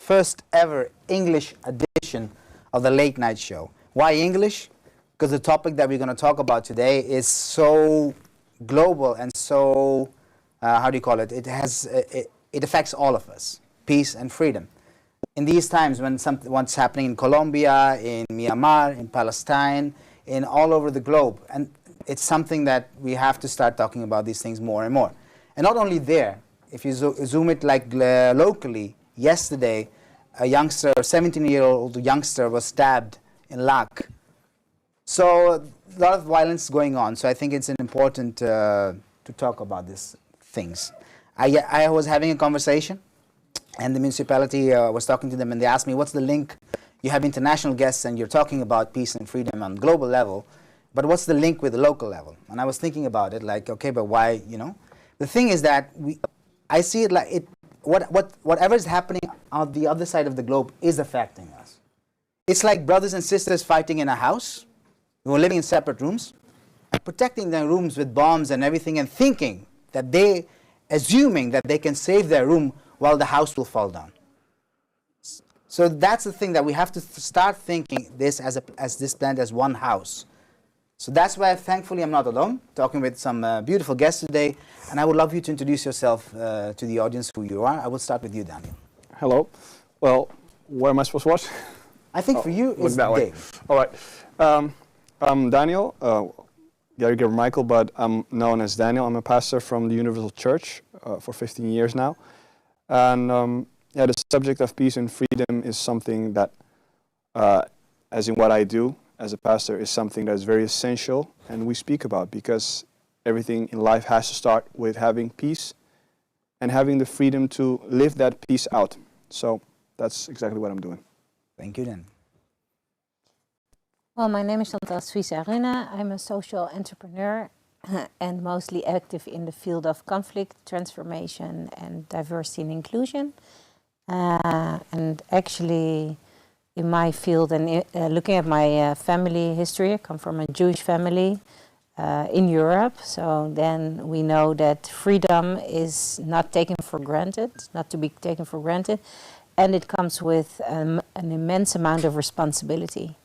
first ever English edition of the Late Night Show. Why English? Because the topic that we're going to talk about today is so global and so, how do you call it? It affects all of us. Peace and freedom. In these times when what's happening in Colombia, in Myanmar, in Palestine, in all over the globe, and it's something that we have to start talking about these things more and more. And not only there, if you zoom it like locally, yesterday a youngster, a 17-year-old youngster was stabbed in Lak. So a lot of violence going on, so I think it's important to talk about these things. I was having a conversation, and the municipality was talking to them, and they asked me, what's the link? You have international guests and you're talking about peace and freedom on global level, but what's the link with the local level? And I was thinking about it, like, okay, but why, you know? The thing is that I see it like whatever is happening on the other side of the globe is affecting us. It's like brothers and sisters fighting in a house, who are living in separate rooms, protecting their rooms with bombs and everything, and thinking that assuming that they can save their room while the house will fall down. So that's the thing, that we have to start thinking this as this planet as one house. So that's why, thankfully, I'm not alone, talking with some beautiful guests today, and I would love you to introduce yourself to the audience, who you are. I will start with you, Daniel. Hello. Well, where am I supposed to watch? I think for you it's Dave. All right. I'm Daniel, Gary Michael, but I'm known as Daniel. I'm a pastor from the Universal Church for 15 years now. And yeah, the subject of peace and freedom is something that, as in what I do as a pastor, is something that is very essential and we speak about, because everything in life has to start with having peace and having the freedom to live that peace out. So that's exactly what I'm doing. Thank you, Dan. Well, my name is Chantal Suisse-Aruna. I'm a social entrepreneur and mostly active in the field of conflict, transformation, and diversity and inclusion. And actually, in my field and looking at my family history, I come from a Jewish family in Europe. So then we know that freedom is not taken for granted, not to be taken for granted, and it comes with an immense amount of responsibility.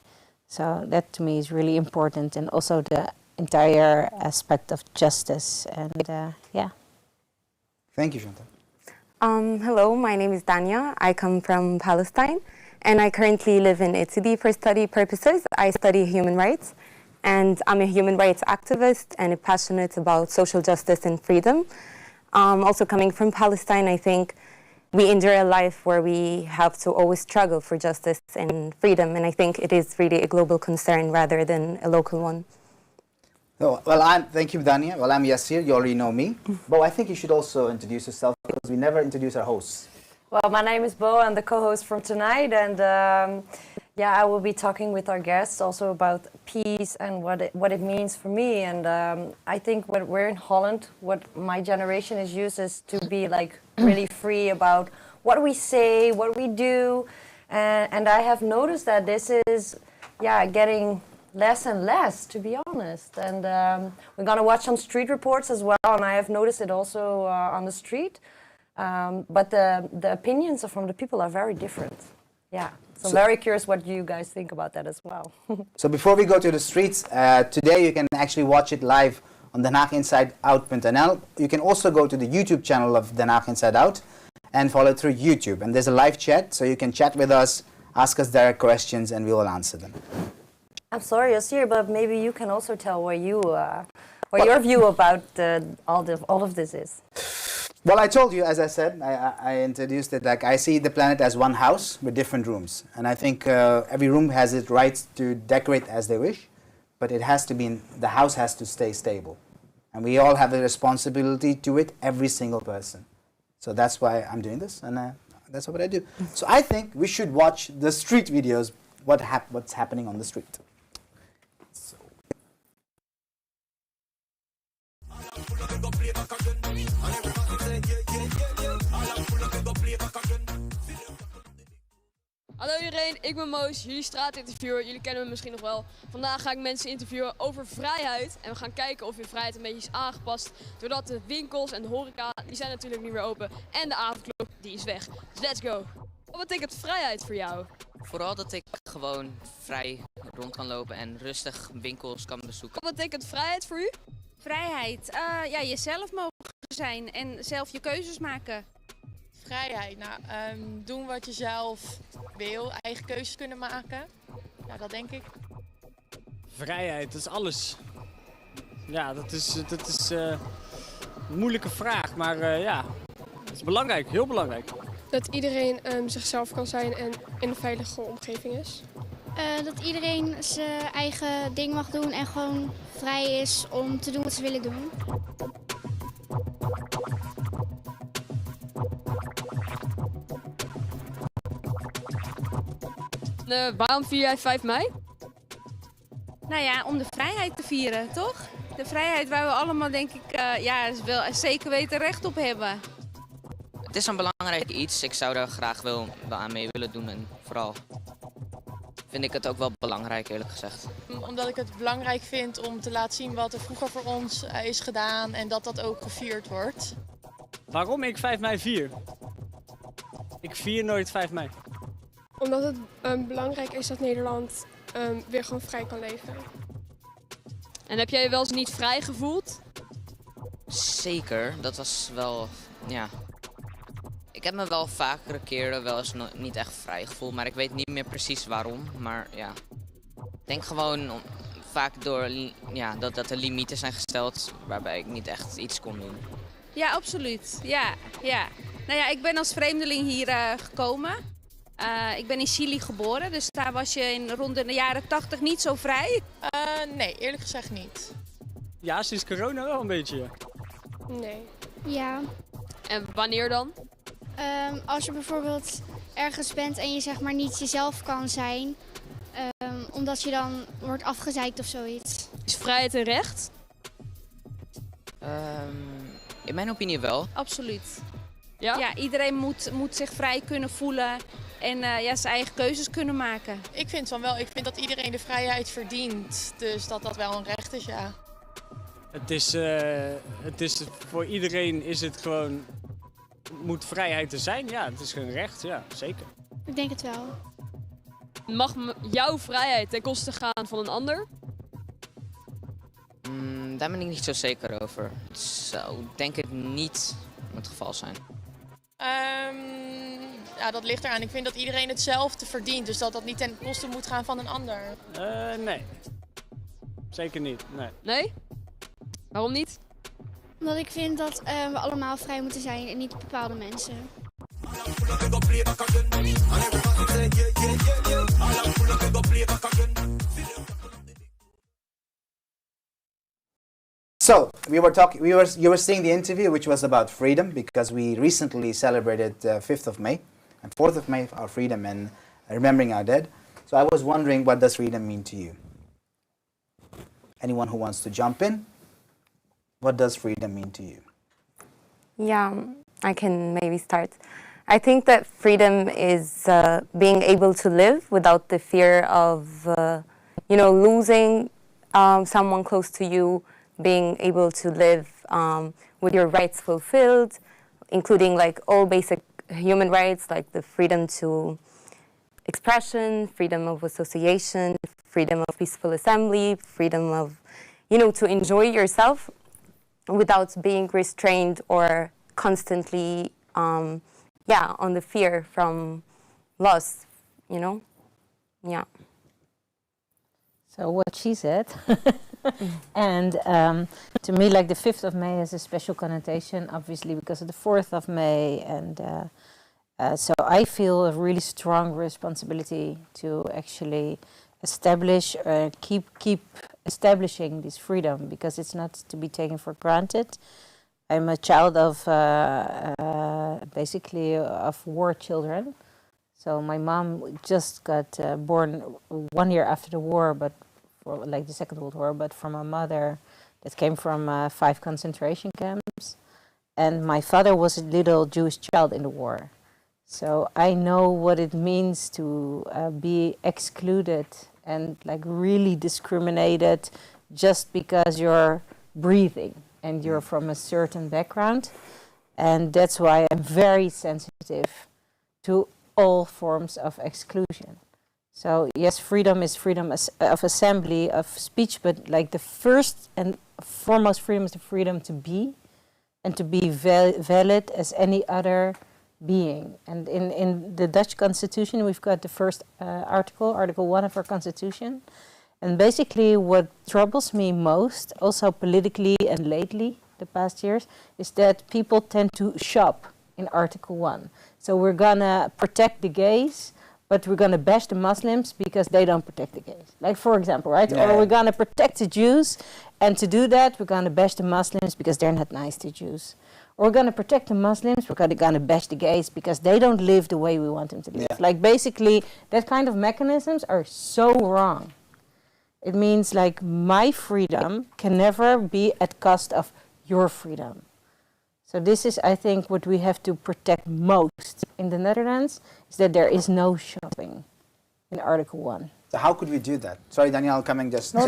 So that to me is really important, and also the entire aspect of justice. And yeah. Thank you, Chantal. Hello, my name is Dania. I come from Palestine, and I currently live in Italy for study purposes. I study human rights, and I'm a human rights activist and passionate about social justice and freedom. Also coming from Palestine, I think we endure a life where we have to always struggle for justice and freedom, and I think it is really a global concern rather than a local one. Oh, well, thank you, Dania. Well, I'm Yassir. You already know me. But I think you should also introduce yourself, because we never introduce our hosts. Well, my name is Bo. I'm the co-host from tonight, and yeah, I will be talking with our guests also about peace and what it means for me. And I think when we're in Holland, what my generation is used is to be like really free about what we say, what we do, and I have noticed that this is, yeah, getting less and less, to be honest. And we're gonna watch some street reports as well, and I have noticed it also on the street. But the opinions from the people are very different. Yeah, so I'm very curious what you guys think about that as well. So before we go to the streets, today you can actually watch it live on denhaag insideout.nl. You can also go to the YouTube channel of denhaag Inside Out and follow it through YouTube. And there's a live chat, so you can chat with us, ask us direct questions, and we will answer them. I'm sorry, Yassir, but maybe you can also tell what your view about all of this is. Well, I told you, as I said, I introduced it, like I see the planet as one house with different rooms. And I think every room has its rights to decorate as they wish, but it has to be, the house has to stay stable. And we all have a responsibility to it, every single person. So that's why I'm doing this, and that's what I do. So I think we should watch the street videos, what's happening on the street. Hallo iedereen, ik ben Moos, jullie straatinterviewer. Jullie kennen me misschien nog wel. Vandaag ga ik mensen interviewen over vrijheid. En we gaan kijken of je vrijheid een beetje is aangepast. Doordat de winkels en de horeca, die zijn natuurlijk niet meer open. En de avondklok, die is weg. Dus let's go! Wat betekent vrijheid voor jou? Vooral dat ik gewoon vrij rond kan lopen en rustig winkels kan bezoeken. Wat betekent vrijheid voor u? Vrijheid, ja, jezelf mogen zijn en zelf je keuzes maken. Vrijheid, nou, doen wat je zelf wil, eigen keuzes kunnen maken. Ja, dat denk ik. Vrijheid, dat is alles. Ja, dat is een moeilijke vraag, maar ja, het is belangrijk, heel belangrijk. Dat iedereen zichzelf kan zijn en in een veilige omgeving is. Dat iedereen zijn eigen ding mag doen en gewoon vrij is om te doen wat ze willen doen. Waarom vier jij 5 mei? Nou ja, om de vrijheid te vieren, toch? De vrijheid waar we allemaal, denk ik, ja, wel zeker weten recht op hebben. Het is een belangrijk iets. Ik zou daar graag wel aan mee willen doen en vooral vind ik het ook wel belangrijk, eerlijk gezegd. Omdat ik het belangrijk vind om te laten zien wat er vroeger voor ons is gedaan en dat dat ook gevierd wordt. Waarom ik 5 mei vier? Ik vier nooit 5 mei. Omdat het belangrijk is dat Nederland weer gewoon vrij kan leven. En heb jij je wel eens niet vrij gevoeld? Zeker, dat was wel, ja. Ik heb me wel vakere keren wel eens niet echt vrij gevoeld, maar ik weet niet meer precies waarom. Maar ja, ik denk gewoon vaak door ja, dat er limieten zijn gesteld waarbij ik niet echt iets kon doen. Ja, absoluut. Ja, ja. Nou ja, ik ben als vreemdeling hier gekomen. Ik ben in Chili geboren, dus daar was je rond de jaren 80 niet zo vrij. Nee, eerlijk gezegd niet. Ja, sinds corona wel een beetje. Nee. Ja, En wanneer dan? als je bijvoorbeeld ergens bent en je zeg maar niet jezelf kan zijn, omdat je dan wordt afgezeikt of zoiets. Is vrijheid een recht? In mijn opinie wel. Absoluut. Ja? Ja, iedereen moet zich vrij kunnen voelen en ja, zijn eigen keuzes kunnen maken. Ik vind van wel, ik vind dat iedereen de vrijheid verdient. Dus dat wel een recht is, ja. Het is voor iedereen is het gewoon, moet vrijheid er zijn. Ja, het is een recht, ja, zeker. Ik denk het wel. Mag jouw vrijheid ten koste gaan van een ander? Daar ben ik niet zo zeker over. Het zou denk ik niet het geval zijn. Ja, dat ligt eraan. Ik vind dat iedereen hetzelfde verdient, dus dat niet ten koste moet gaan van een ander. Nee. Zeker niet, nee. Nee? Waarom niet? Omdat ik vind dat we allemaal vrij moeten zijn en niet bepaalde mensen. So we were talking. You were seeing the interview, which was about freedom, because we recently celebrated 5th of May and 4th of May, our freedom and remembering our dead. So I was wondering, what does freedom mean to you? Anyone who wants to jump in? What does freedom mean to you? Yeah, I can maybe start. I think that freedom is being able to live without the fear of, losing someone close to you, being able to live with your rights fulfilled, including like all basic human rights, like the freedom to expression, freedom of association, freedom of peaceful assembly, freedom of, to enjoy yourself without being restrained or constantly, on the fear from loss, yeah. So what she said, and to me, like the 5th of May has a special connotation, obviously because of the 4th of May, and so I feel a really strong responsibility to actually establish, keep establishing this freedom, because it's not to be taken for granted. I'm a child of basically of war children. So my mom just got born 1 year after the war, but for like the Second World War, but from a mother that came from 5 concentration camps. And my father was a little Jewish child in the war. So I know what it means to be excluded and like really discriminated just because you're breathing and you're from a certain background. And that's why I'm very sensitive to all forms of exclusion. So yes, freedom is freedom of assembly, of speech, but like the first and foremost freedom is the freedom to be, and to be valid as any other being. And in the Dutch Constitution, we've got the first article, Article 1 of our Constitution. And basically what troubles me most, also politically and lately, the past years, is that people tend to shop in Article 1. So we're gonna protect the gays, but we're gonna bash the Muslims because they don't protect the gays. Like, for example, right? Yeah. Or we're gonna protect the Jews, and to do that, we're gonna bash the Muslims because they're not nice to Jews. Or we're gonna protect the Muslims, we're gonna bash the gays because they don't live the way we want them to live. Yeah. Like, basically, that kind of mechanisms are so wrong. It means, like, my freedom can never be at cost of your freedom. So this is, I think, what we have to protect most in the Netherlands, is that there is no shopping in Article 1. So how could we do that? Sorry, Danielle, coming just... No.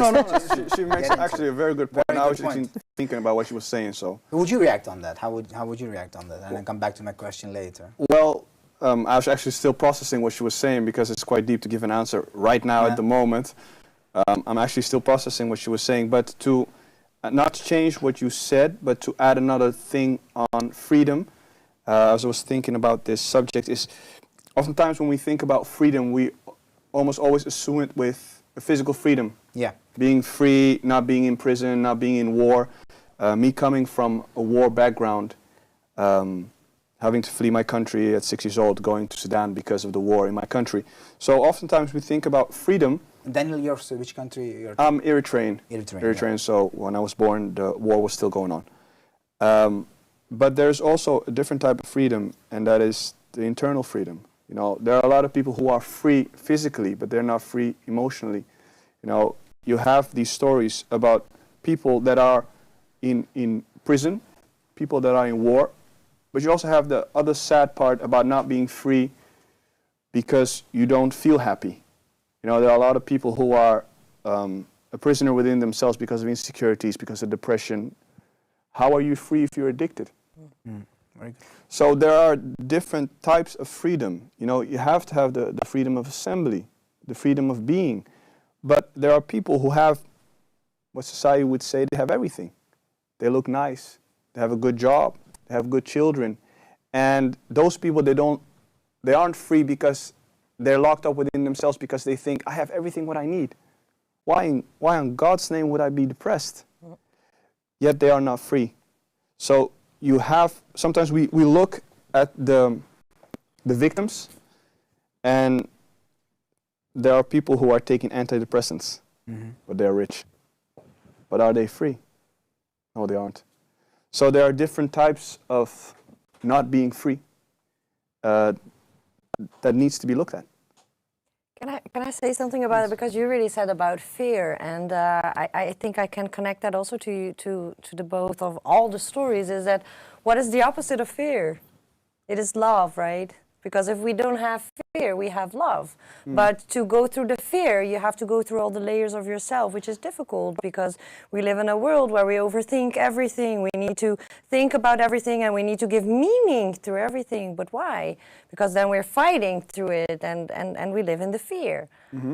She makes Get into actually a very good point. Very Now I good was just point. thinking about what she was saying. So, Would you react on that? How would you react on that? And then come back to my question later. well, I was actually still processing what she was saying because it's quite deep to give an answer right now Yeah. at the moment. I'm actually still processing what she was saying, but to not change what you said, but to add another thing on freedom, as I was thinking about this subject, is oftentimes when we think about freedom, we almost always assume it with a physical freedom. Yeah. Being free, not being in prison, not being in war. Me coming from a war background, having to flee my country at 6 years old, going to Sudan because of the war in my country. So oftentimes we think about freedom. Daniel, you're which country? You're I'm Eritrean. Eritrean. So when I was born, the war was still going on. But there's also a different type of freedom, and that is the internal freedom. You know, there are a lot of people who are free physically, but they're not free emotionally. You know, you have these stories about people that are in prison, people that are in war, but you also have the other sad part about not being free because you don't feel happy. You know, there are a lot of people who are a prisoner within themselves because of insecurities, because of depression. How are you free if you're addicted? Very good. So there are different types of freedom. You know, you have to have the freedom of assembly, the freedom of being. But there are people who have, what society would say, they have everything. They look nice, they have a good job, they have good children. And those people, they aren't free because they're locked up within themselves because they think, I have everything what I need. Why in God's name would I be depressed? Yet they are not free. So you have, sometimes we look at the victims, and there are people who are taking antidepressants, but they're rich. But are they free? No, they aren't. So there are different types of not being free that needs to be looked at. Can I say something about it? Because you really said about fear, and I think I can connect that also to you, to the both of all the stories. Is that what is the opposite of fear? It is love, right? Because if we don't have fear, we have love. But to go through the fear, you have to go through all the layers of yourself, which is difficult because we live in a world where we overthink everything. We need to think about everything, and we need to give meaning to everything. But why? Because then we're fighting through it, and we live in the fear.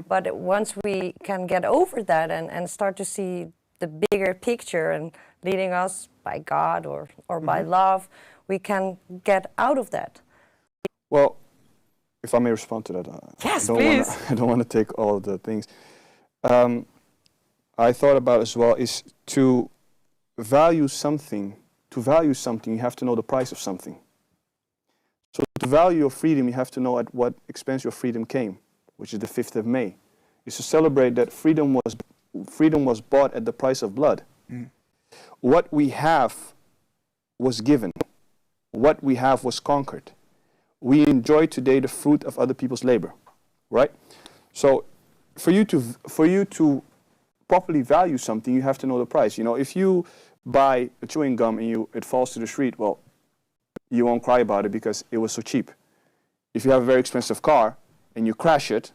But once we can get over that and start to see the bigger picture and leading us by God or by love, we can get out of that. Well, if I may respond to that, Yes, please. I don't want to take all of the things. I thought about as well is to value something. To value something, you have to know the price of something. So to value your freedom, you have to know at what expense your freedom came, which is the 5th of May. Is to celebrate that freedom was bought at the price of blood. What we have was given. What we have was conquered. We enjoy today the fruit of other people's labor, right? So for you to properly value something, you have to know the price. You know, if you buy a chewing gum and it falls to the street, well, you won't cry about it because it was so cheap. If you have a very expensive car and you crash it,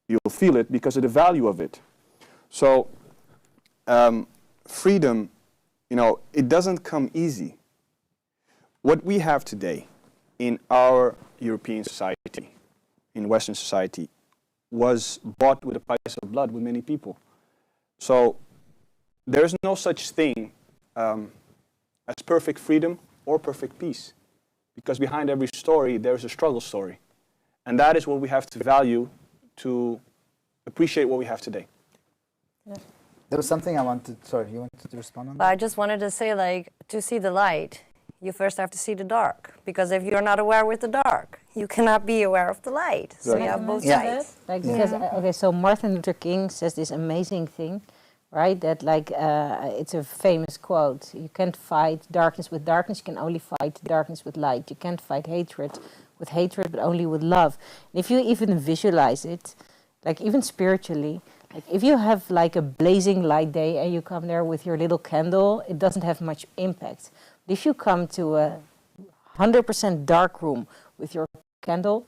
you'll feel it because of the value of it. So freedom, you know, it doesn't come easy. What we have today in our European society, in Western society was bought with the price of blood with many people. So there's no such thing as perfect freedom or perfect peace, because behind every story there's a struggle story. And that is what we have to value to appreciate what we have today. Yeah. There was something I wanted, sorry, you wanted to respond on that? I just wanted to say, like, to see the light, you first have to see the dark. Because if you're not aware with the dark, you cannot be aware of the light. So you have both sides. Like, because, okay, so Martin Luther King says this amazing thing, right? That, like, it's a famous quote. You can't fight darkness with darkness. You can only fight darkness with light. You can't fight hatred with hatred, but only with love. And if you even visualize it, like, even spiritually, like if you have like a blazing light day and you come there with your little candle, it doesn't have much impact. But if you come to a 100% dark room with your candle,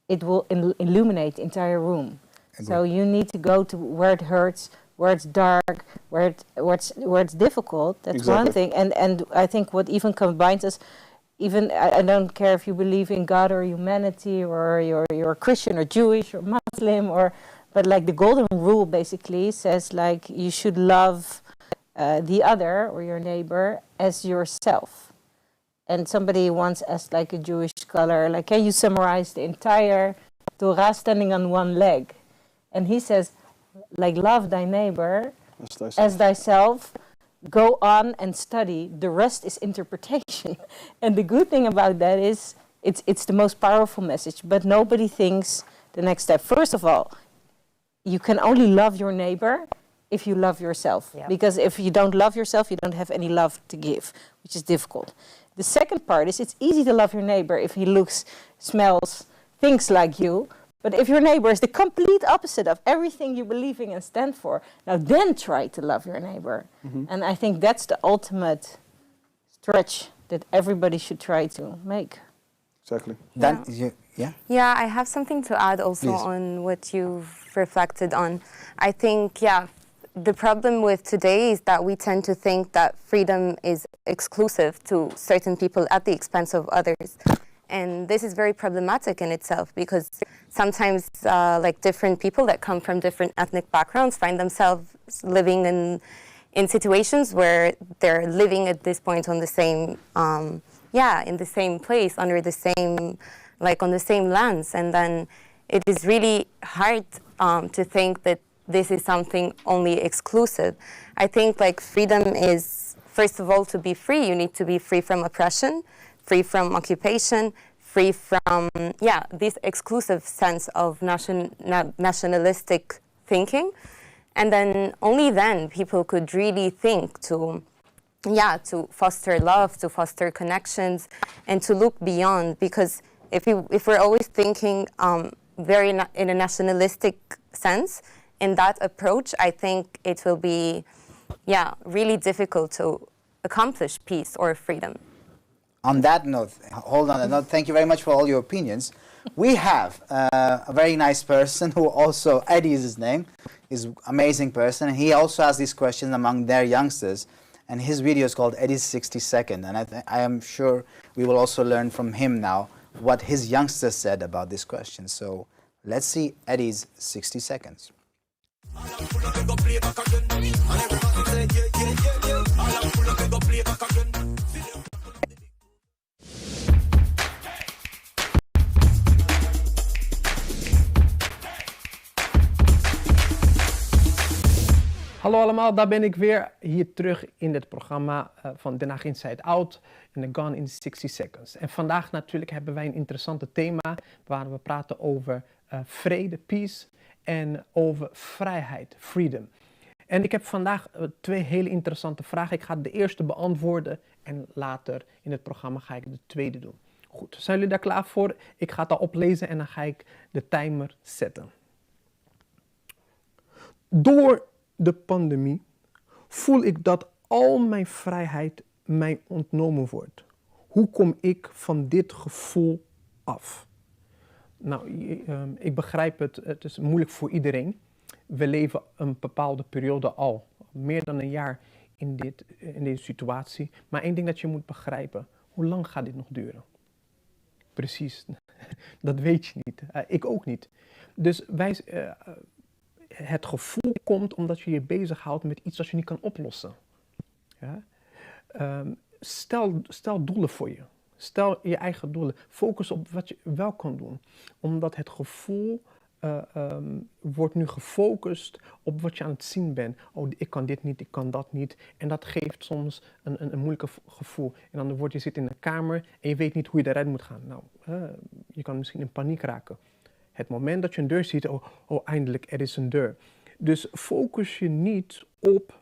it will illuminate the entire room. So you need to go to where it hurts, where it's dark, where it's difficult. That's one thing. And I think what even combines us, even I don't care if you believe in God or humanity or you're Christian or Jewish or Muslim or. But like the golden rule basically says like you should love the other or your neighbor as yourself. And somebody once asked like a Jewish scholar, like, can you summarize the entire Torah standing on one leg? And he says, like, love thy neighbor as thyself. Go on and study. The rest is interpretation. And the good thing about that is it's the most powerful message. But nobody thinks the next step. First of all, you can only love your neighbor if you love yourself. Yeah. Because if you don't love yourself, you don't have any love to give, which is difficult. The second part is it's easy to love your neighbor if he looks, smells, thinks like you. But if your neighbor is the complete opposite of everything you believe in and stand for, now then try to love your neighbor. Mm-hmm. And I think that's the ultimate stretch that everybody should try to make. Exactly. Yeah, I have something to add also on what you've reflected on. I think, the problem with today is that we tend to think that freedom is exclusive to certain people at the expense of others. And this is very problematic in itself because sometimes like different people that come from different ethnic backgrounds find themselves living in situations where they're living at this point on the same, in the same place, under the same, like on the same lands. And then it is really hard to think that this is something only exclusive. I think like freedom is, first of all, to be free, you need to be free from oppression, free from occupation, free from, this exclusive sense of nationalistic thinking. And then only then people could really think to foster love, to foster connections, and to look beyond. Because if we're always thinking very in a nationalistic sense, in that approach, I think it will be, really difficult to accomplish peace or freedom. On that note, hold on a note, thank you very much for all your opinions. We have a very nice person who also, Eddie is his name, is an amazing person. And he also has these questions among their youngsters. And his video is called Eddie's 60 Second. And I am sure we will also learn from him now what his youngsters said about this question. So let's see Eddie's 60 seconds. Hallo allemaal, daar ben ik weer, hier terug in het programma van denhaag Inside-out en de Gone in 60 Seconds. En vandaag natuurlijk hebben wij een interessante thema waar we praten over vrede, peace en over vrijheid, freedom. En ik heb vandaag twee hele interessante vragen. Ik ga de eerste beantwoorden en later in het programma ga ik de tweede doen. Goed, zijn jullie daar klaar voor? Ik ga het al oplezen en dan ga ik de timer zetten. Door de pandemie voel ik dat al mijn vrijheid mij ontnomen wordt. Hoe kom ik van dit gevoel af? Nou, ik begrijp het, het is moeilijk voor iedereen. We leven een bepaalde periode al, meer dan een jaar in deze situatie. Maar één ding dat je moet begrijpen, hoe lang gaat dit nog duren? Precies, dat weet je niet. Ik ook niet. Dus het gevoel komt omdat je je bezighoudt met iets dat je niet kan oplossen. Ja? Stel doelen voor je. Stel je eigen doelen. Focus op wat je wel kan doen. Omdat het gevoel wordt nu gefocust op wat je aan het zien bent. Oh, ik kan dit niet, ik kan dat niet. En dat geeft soms een moeilijk gevoel. En dan je zit in een kamer en je weet niet hoe je eruit moet gaan. Nou, je kan misschien in paniek raken. Het moment dat je een deur ziet, oh eindelijk, er is een deur. Dus focus je niet op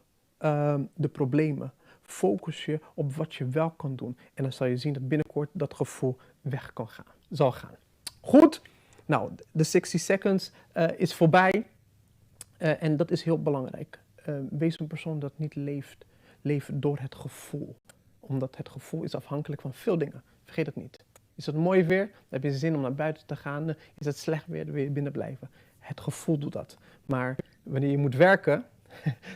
de problemen. Focus je op wat je wel kan doen. En dan zal je zien dat binnenkort dat gevoel weg zal gaan. Goed, nou, de 60 seconds is voorbij. En dat is heel belangrijk. Wees een persoon dat niet leeft door het gevoel. Omdat het gevoel is afhankelijk van veel dingen. Vergeet het niet. Is het mooi weer, dan heb je zin om naar buiten te gaan. Is het slecht weer, dan wil je binnen blijven. Het gevoel doet dat. Maar wanneer je moet werken,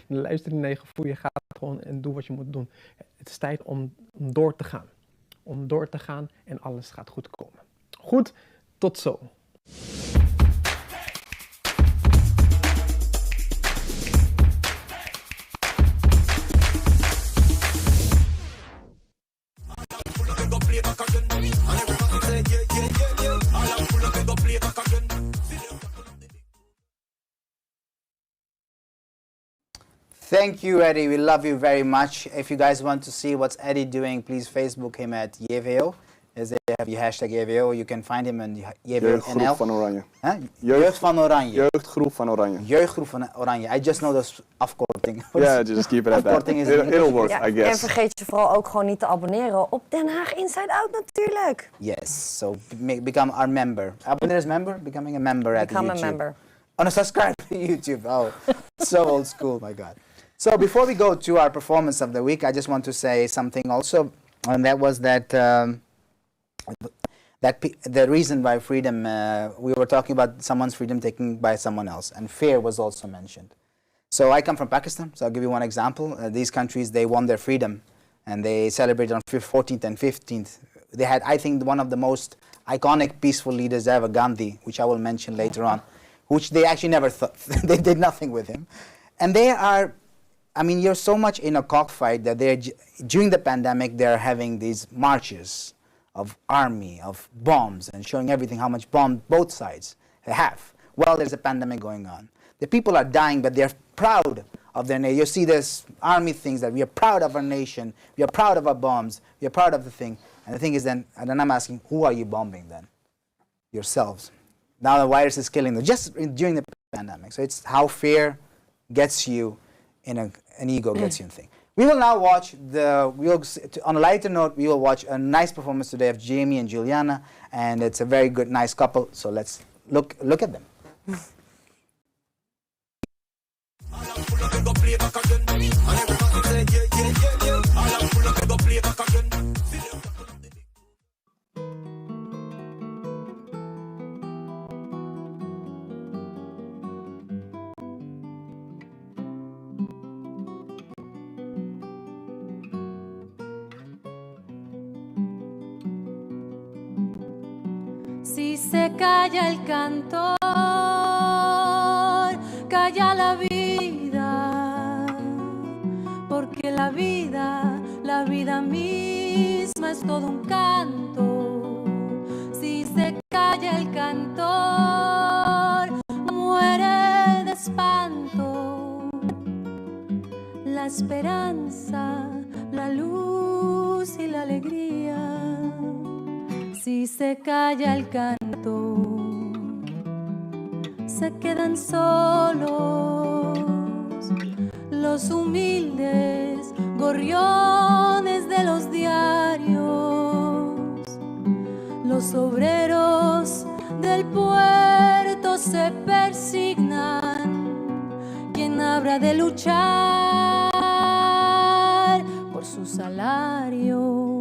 dan luister je naar je gevoel. Je gaat gewoon en doe wat je moet doen. Het is tijd om door te gaan. Om door te gaan en alles gaat goed komen. Goed, tot zo. Thank you, Eddie. We love you very much. If you guys want to see what's Eddie doing, please Facebook him at Jeveo. As they have your hashtag Jeveo. You can find him on Jeveo Jeugdgroep NL. van Oranje. Huh? Jeugd van Oranje. Jeugdgroep van Oranje. Jeugdgroep van Oranje. I just know those afkorting. Yeah, just keep it at that. It'll work, I guess. En vergeet je vooral ook gewoon niet te abonneren op Den Haag Inside Out natuurlijk. Yes, so become our member. Abonneer as member, becoming a member at YouTube. Become a member. Oh, no, subscribe to YouTube. Oh, so old school, my God. So before we go to our performance of the week, I just want to say something also, and that was that the reason why freedom, we were talking about someone's freedom taken by someone else, and fear was also mentioned. So I come from Pakistan, so I'll give you one example. These countries, they won their freedom, and they celebrated on 14th and 15th. They had, I think, one of the most iconic peaceful leaders ever, Gandhi, which I will mention later on, which they actually never thought, they did nothing with him. And they are, I mean, you're so much in a cockfight that during the pandemic, they're having these marches of army, of bombs, and showing everything how much bomb both sides have. Well, there's a pandemic going on. The people are dying, but they're proud of their nation. You see this army things that we are proud of our nation, we are proud of our bombs, we are proud of the thing. And the thing is then, and then I'm asking, who are you bombing then? Yourselves. Now the virus is killing them, just during the pandemic. So it's how fear gets you in an ego gets you in thing. We will now watch on a lighter note, we will watch a nice performance today of Jamie and Juliana, and it's a very good, nice couple. So let's look at them. Si se calla el cantor, calla la vida, porque la vida misma es todo un canto. Si se calla el cantor, muere de espanto la esperanza, la luz y la alegría. Si se calla el canto, se quedan solos los humildes gorriones de los diarios. Los obreros del puerto se persignan. ¿Quién habrá de luchar por su salario?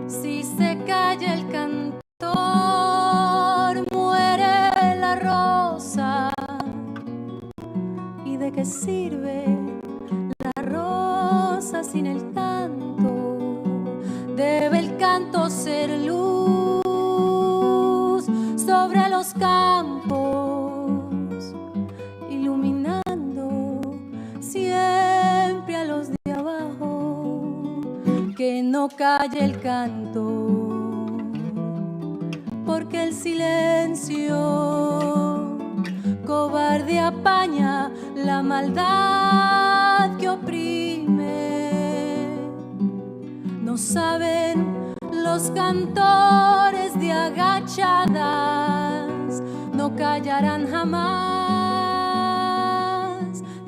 Si se calla el cantor, muere la rosa. ¿Y de qué sirve la rosa sin el canto? Debe el canto ser luz sobre los campos, iluminando siempre a los de abajo. Que no calle el canto, porque el silencio cobarde apaña la maldad que oprime. No saben los cantores de agachadas, no callarán jamás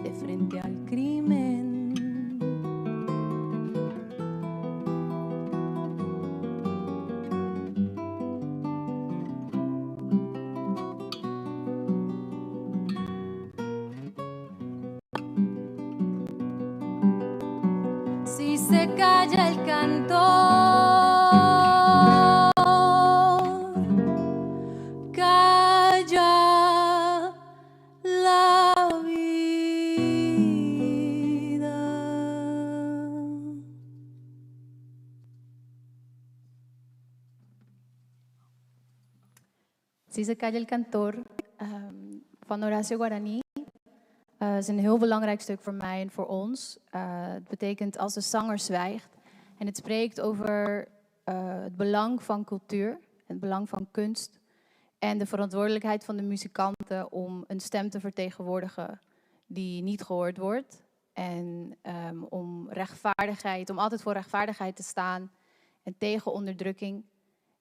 de frente al crimen. Si se calla el cantor, calla la vida. Si se calla el cantor van Horacio Guarani. Het is een heel belangrijk stuk voor mij en voor ons. Het betekent als de zanger zwijgt. En het spreekt over het belang van cultuur, het belang van kunst. En de verantwoordelijkheid van de muzikanten om een stem te vertegenwoordigen die niet gehoord wordt. En om rechtvaardigheid, om altijd voor rechtvaardigheid te staan en tegen onderdrukking.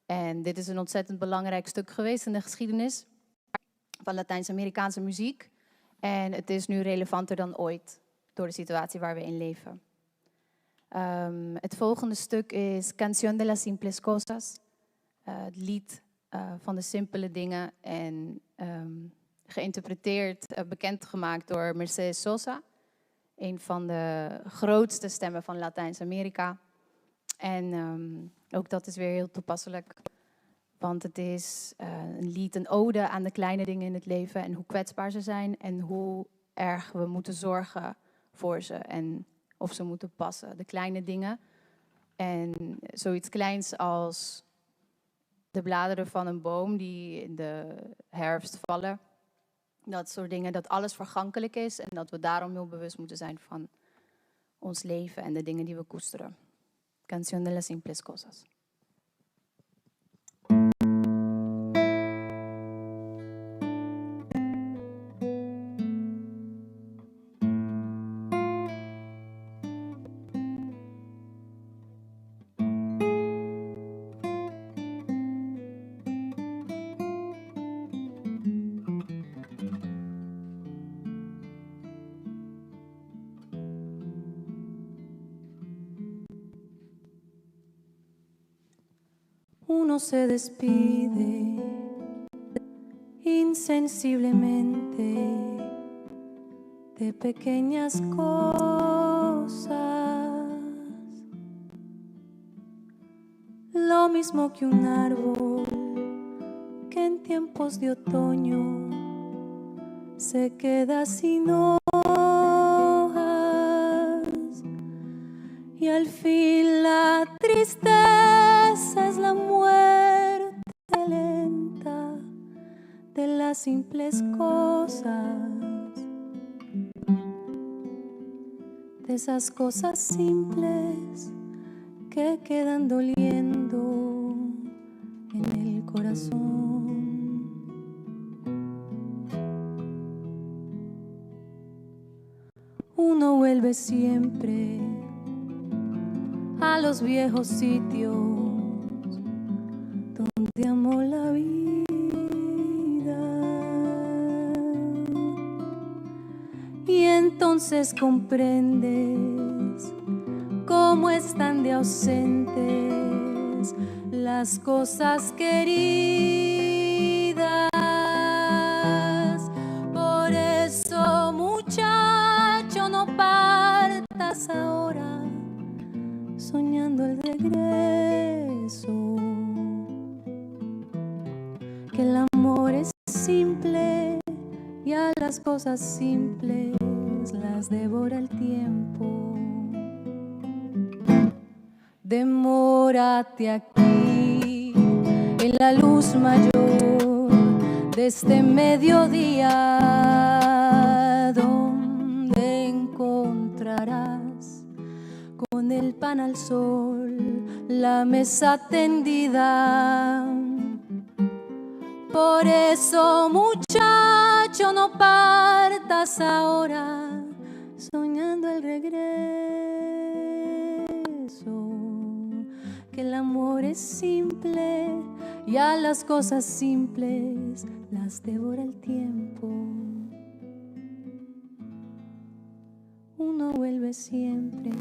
En dit is een ontzettend belangrijk stuk geweest in de geschiedenis van Latijns-Amerikaanse muziek. En het is nu relevanter dan ooit door de situatie waar we in leven. Het volgende stuk is Canción de las Simples Cosas. Het lied van de simpele dingen. En geïnterpreteerd, bekendgemaakt door Mercedes Sosa. Een van de grootste stemmen van Latijns-Amerika. En ook dat is weer heel toepasselijk. Want het is een lied, een ode aan de kleine dingen in het leven en hoe kwetsbaar ze zijn en hoe erg we moeten zorgen voor ze en of ze moeten passen. De kleine dingen en zoiets kleins als de bladeren van een boom die in de herfst vallen. Dat soort dingen, dat alles vergankelijk is en dat we daarom heel bewust moeten zijn van ons leven en de dingen die we koesteren. Canción de las Simples Cosas. Uno se despide insensiblemente de pequeñas cosas, lo mismo que un árbol que en tiempos de otoño se queda sin hojas y al fin la tristeza es la muerte lenta de las simples cosas, de esas cosas simples que quedan doliendo en el corazón. Uno vuelve siempre a los viejos sitios donde amó la vida y entonces comprendes cómo están de ausentes las cosas queridas. Por eso, muchacho, no partas ahora soñando el regreso. que el amor es simple y a las cosas simples las devora el tiempo. Demórate aquí en la luz mayor de este mediodía, donde encontrarás con el pan al sol la mesa tendida. Por eso, muchacho, no partas ahora soñando el regreso, que el amor es simple y a las cosas simples las devora el tiempo. Uno vuelve siempre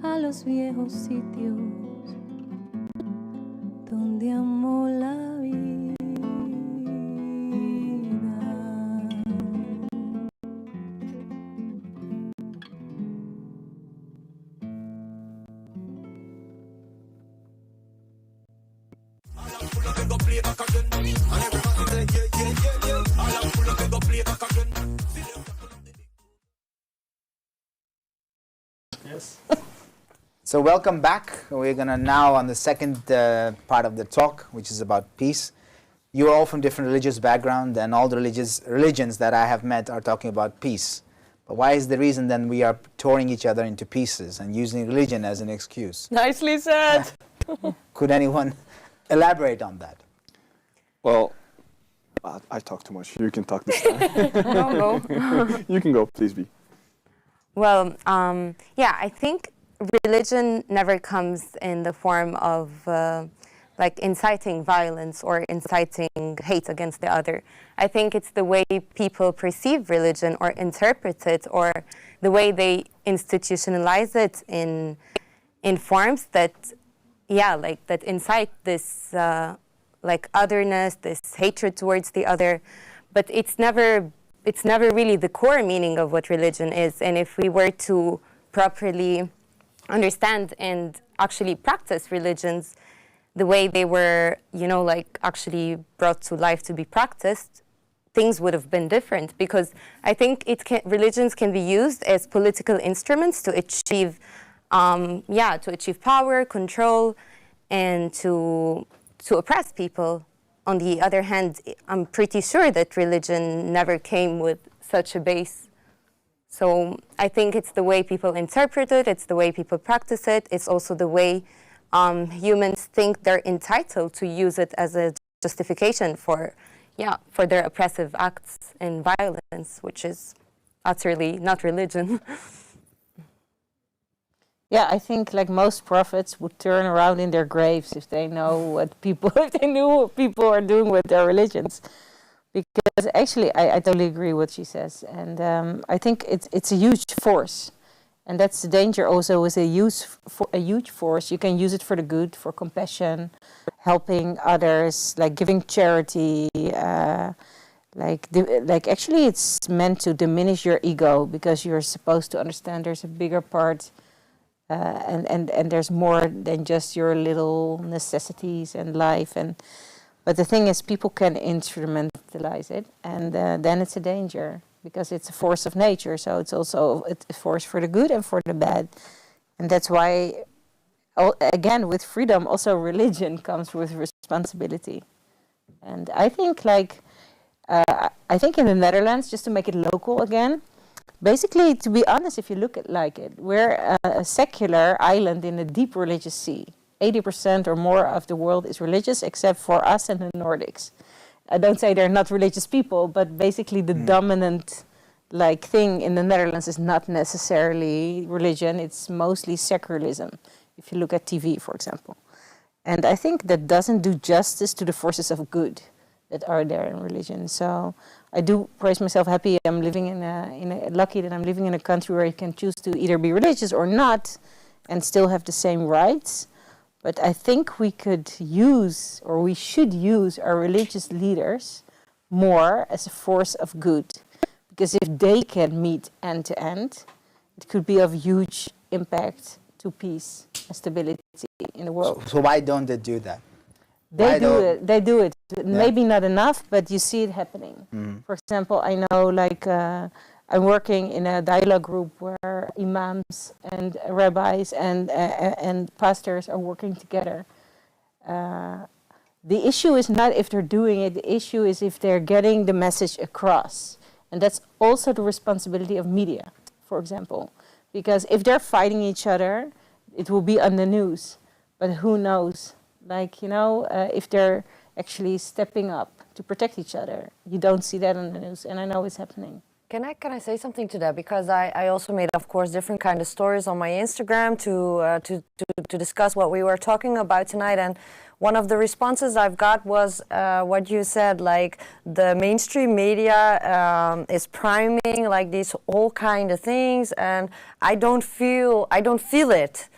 a los viejos sitios donde amó la vida. Yes. So welcome back. We're gonna now on the second part of the talk, which is about peace. You are all from different religious background, and all the religions that I have met are talking about peace. But why is the reason then we are tearing each other into pieces and using religion as an excuse? Nicely said. Could anyone elaborate on that? Well, I talk too much. You can talk this time. No. You can go, please be. Well, yeah, I think religion never comes in the form of like inciting violence or inciting hate against the other. I think it's the way people perceive religion or interpret it, or the way they institutionalize it in forms that, yeah, like that incite this like otherness, this hatred towards the other. But it's never really the core meaning of what religion is. And if we were to properly understand and actually practice religions the way they were, you know, like actually brought to life to be practiced, things would have been different. Because I think religions can be used as political instruments to achieve, to achieve power, control, and to oppress people. On the other hand, I'm pretty sure that religion never came with such a base. So I think it's the way people interpret it, it's the way people practice it, it's also the way humans think they're entitled to use it as a justification for their oppressive acts and violence, which is utterly not religion. Yeah, I think like most prophets would turn around in their graves if they knew what people are doing with their religions. Because actually, I totally agree with what she says, and I think it's a huge force, and that's the danger. Also, with a huge force, you can use it for the good, for compassion, helping others, like giving charity. Actually, it's meant to diminish your ego, because you're supposed to understand there's a bigger part. And there's more than just your little necessities and life, but the thing is, people can instrumentalize it, and then it's a danger, because it's a force of nature. So it's also a force for the good and for the bad, and that's why, again, with freedom, also religion comes with responsibility. And I think, in the Netherlands, just to make it local again. Basically, to be honest, if you look at we're a secular island in a deep religious sea. 80% or more of the world is religious, except for us and the Nordics. I don't say they're not religious people, but basically the dominant thing in the Netherlands is not necessarily religion. It's mostly secularism, if you look at TV, for example. And I think that doesn't do justice to the forces of good that are there in religion. So I do praise myself happy. I'm living lucky that I'm living in a country where you can choose to either be religious or not and still have the same rights. But I think we could use, or we should use, our religious leaders more as a force of good. Because if they can meet end to end, it could be of huge impact to peace and stability in the world. So why don't they do that? They do it. Maybe not enough, but you see it happening. For example, I know I'm working in a dialogue group where imams and rabbis and pastors are working together. The issue is not if they're doing it, the issue is if they're getting the message across. And that's also the responsibility of media, for example. Because if they're fighting each other, it will be on the news. But who knows? If they're actually stepping up to protect each other. You don't see that on the news, and I know it's happening. Can I say something to that? Because I also made, of course, different kind of stories on my Instagram to discuss what we were talking about tonight. And one of the responses I've got was what you said, like the mainstream media is priming like these whole kind of things, and I don't feel it.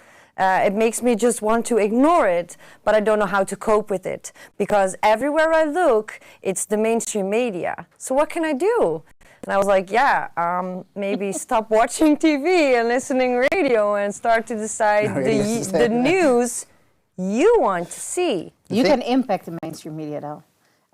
It makes me just want to ignore it, but I don't know how to cope with it because everywhere I look, it's the mainstream media. So what can I do? And I was like, maybe stop watching TV and listening radio and start to decide the news you want to see. You can impact the mainstream media though.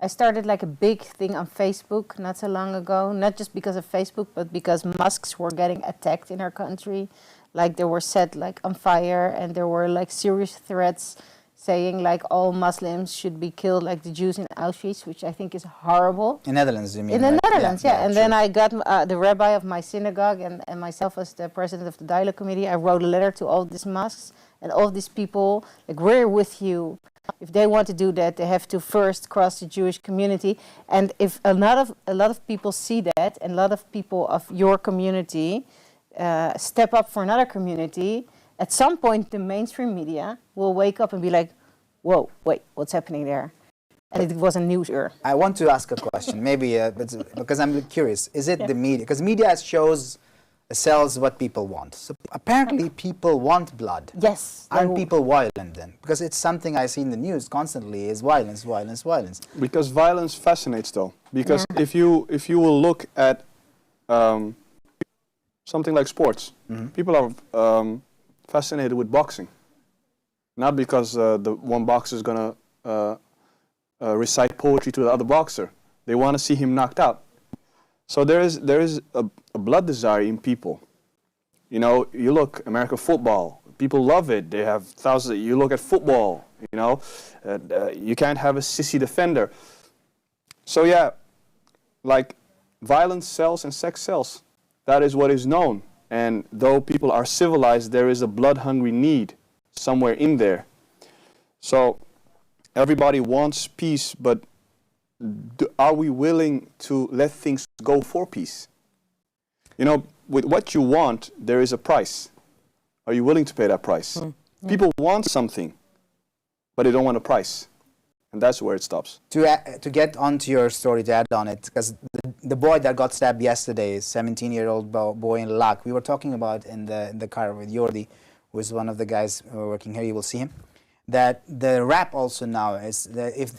I started like a big thing on Facebook not so long ago, not just because of Facebook, but because mosques were getting attacked in our country. Like they were set like on fire and there were like serious threats saying like all Muslims should be killed like the Jews in Auschwitz, which I think is horrible. In Netherlands, you mean? In the Netherlands, yeah. And true. then I got the rabbi of my synagogue and myself as the president of the dialogue committee. I wrote a letter to all these mosques and all these people, like we're with you. If they want to do that, they have to first cross the Jewish community. And if a lot of people see that, and a lot of people of your community step up for another community, at some point the mainstream media will wake up and be like, whoa, wait, what's happening there? And it was a newser. I want to ask a question, maybe because I'm curious. Is it the media? Because media sells what people want. So apparently people want blood. Yes. Aren't people violent then? Because it's something I see in the news constantly is violence, violence, violence. Because violence fascinates though. Because if you will look at something like sports, people are fascinated with boxing. Not because the one boxer is going to recite poetry to the other boxer. They want to see him knocked out. So there is a blood desire in people. You know, you look American football. People love it. They have thousands. You look at football. You know, you can't have a sissy defender. So yeah, like violence sells and sex sells. That is what is known. And though people are civilized, there is a blood-hungry need somewhere in there. So everybody wants peace, but are we willing to let things go for peace? You know, with what you want, there is a price. Are you willing to pay that price? People want something, but they don't want a price. And that's where it stops. To get onto your story, to add on it, because the boy that got stabbed yesterday, 17-year-old boy in Laak, we were talking about in the car with Jordi, who is one of the guys working here, you will see him, that the rap also now is,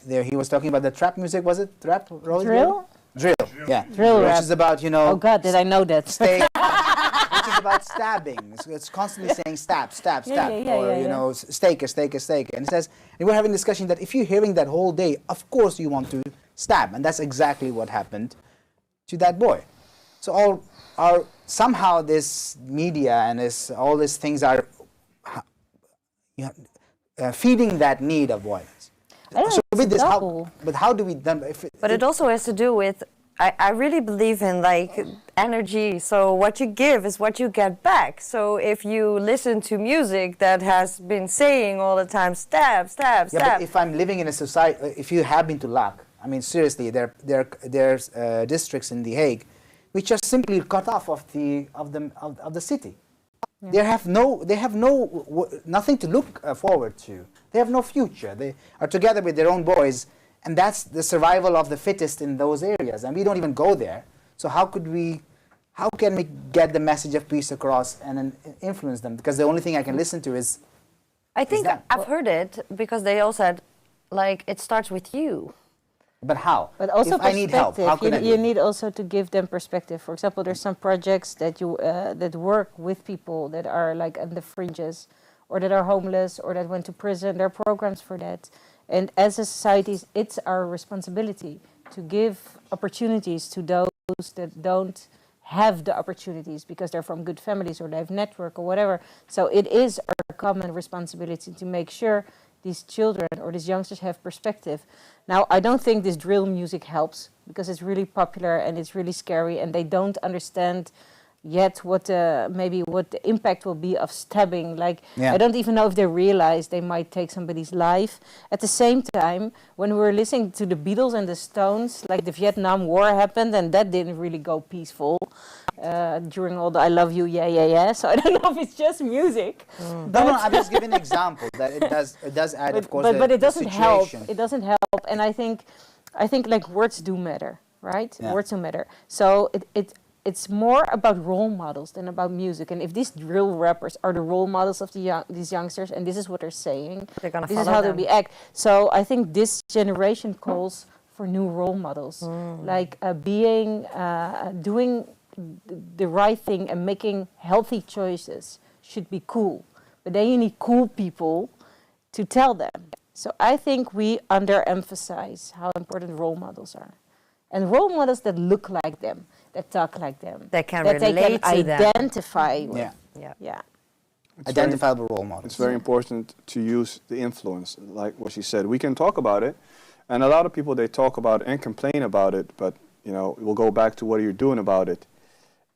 he was talking about the trap music, was it rap? Drill? Drill, yeah. Drill which rap. is about, you know... Oh God, did I know that? Which is about stabbing. It's constantly saying stab, stab, stab, you know, staker, staker, staker. And it says, and we're having a discussion that if you're hearing that whole day, of course you want to stab. And that's exactly what happened to that boy. So somehow this media and all these things are feeding that need of violence. So with this, how do we then? But it also has to do with, I really believe in like energy. So what you give is what you get back. So if you listen to music that has been saying all the time, stab, stab, stab. Yeah, but if I'm living in a society, if you have been to Laak, I mean seriously, there's districts in The Hague which are simply cut off of the city. Yeah. They have nothing to look forward to. They have no future. They are together with their own boys, and that's the survival of the fittest in those areas. And we don't even go there. So how can we get the message of peace across and influence them? Because the only thing I can listen to is. I think I've heard it because they all said, like, it starts with you. But how? But also if I need help, how can you need also to give them perspective. For example, there's some projects that that work with people that are like on the fringes, or that are homeless, or that went to prison. There are programs for that, And as a society, it's our responsibility to give opportunities to those that don't have the opportunities because they're from good families or they have network or whatever. So it is our common responsibility to make sure these children or these youngsters have perspective. Now, I don't think this drill music helps because it's really popular and it's really scary and they don't understand yet what maybe what the impact will be of stabbing. Like, I don't even know if they realize they might take somebody's life. At the same time, when we were listening to the Beatles and the Stones, like the Vietnam War happened and that didn't really go peaceful during all the I love you, yeah, yeah, yeah. So I don't know if it's just music. No, I'm just giving an example that it does add, of course, but it doesn't help. situation. It doesn't help. And I think like words do matter, right? Yeah. Words do matter. So it's more about role models than about music. And if these drill rappers are the role models of these youngsters, and this is what they're saying, they're gonna this is follow how them. they act. So I think this generation calls for new role models, like doing the right thing and making healthy choices should be cool. But then you need cool people to tell them. So I think we underemphasize how important role models are. And role models that look like them, that talk like them, They can that relate they to can them. identify with. Yeah. Identifiable role models. It's very important to use the influence, like what she said. We can talk about it, and a lot of people, they talk about it and complain about it, but we'll go back to what you're doing about it.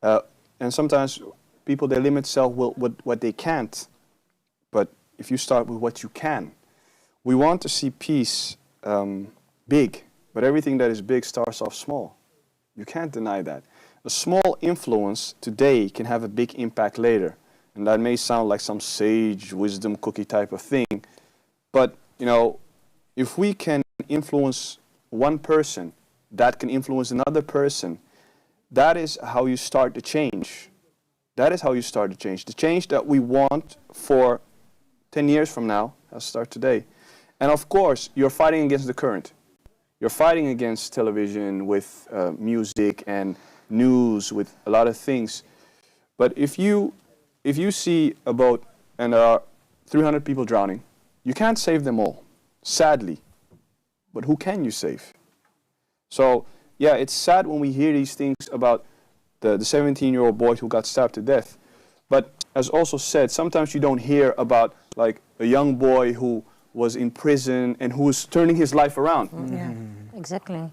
And sometimes people, they limit self with what they can't, but if you start with what you can. We want to see peace big, but everything that is big starts off small. You can't deny that. A small influence today can have a big impact later. And that may sound like some sage wisdom cookie type of thing. But, if we can influence one person, that can influence another person, that is how you start the change. That is how you start the change. The change that we want for 10 years from now, has to start today. And of course, you're fighting against the current. You're fighting against television with music and news, with a lot of things. But if you see a boat and there are 300 people drowning, you can't save them all, sadly. But who can you save? So, yeah, it's sad when we hear these things about the 17-year-old boy who got stabbed to death. But as also said, sometimes you don't hear about like a young boy who was in prison and who was turning his life around. Yeah, exactly.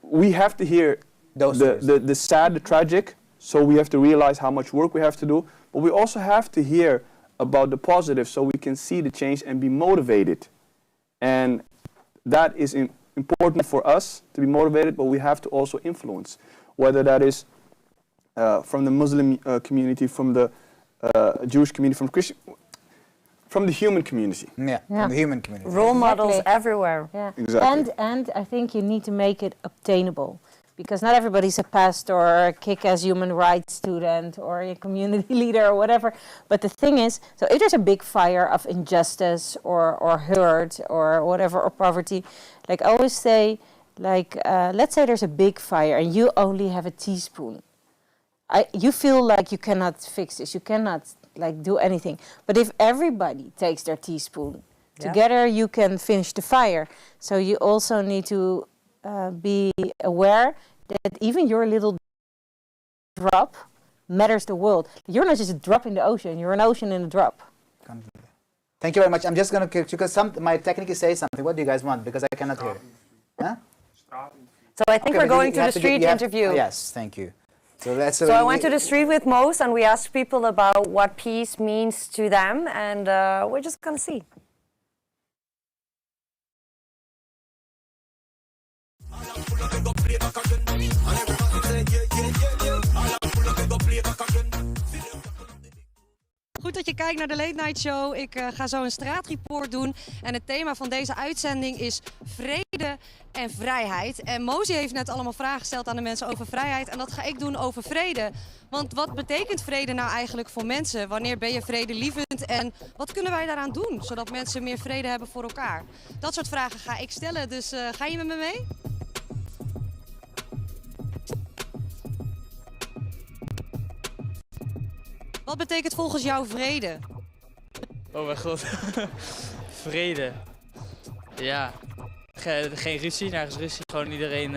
We have to hear the sad, the tragic, so we have to realize how much work we have to do, but we also have to hear about the positive so we can see the change and be motivated. And that is important for us to be motivated, but we have to also influence, whether that is from the Muslim community, from the Jewish community, from Christian, from the human community. From the human community. Role models everywhere. Yeah. Exactly. And I think you need to make it obtainable. Because not everybody's a pastor or a kick-ass human rights student or a community leader or whatever. But the thing is, so if there's a big fire of injustice or hurt or whatever, or poverty, like I always say, like, let's say there's a big fire and you only have a teaspoon. You feel like you cannot fix this, you cannot like do anything. But if everybody takes their teaspoon, together you can finish the fire. So you also need to be aware that even your little drop matters the world. You're not just a drop in the ocean, you're an ocean in a drop. Thank you very much. I'm just going to, because my technique is say something. What do you guys want? Because I cannot hear it. Huh? So I think we're going to the street interview. Yes, thank you. So I went to the street with Moos and we asked people about what peace means to them, and we're just going to see. Goed dat je kijkt naar de Late Night Show. Ik ga zo een straatreport doen. En het thema van deze uitzending is vrede en vrijheid. En Mozi heeft net allemaal vragen gesteld aan de mensen over vrijheid. En dat ga ik doen over vrede. Want wat betekent vrede nou eigenlijk voor mensen? Wanneer ben je vredelievend? En wat kunnen wij daaraan doen? Zodat mensen meer vrede hebben voor elkaar. Dat soort vragen ga ik stellen. Dus ga je met me mee? Wat betekent volgens jou vrede? Oh mijn god. Vrede. Ja, geen ruzie, nergens ruzie. Gewoon iedereen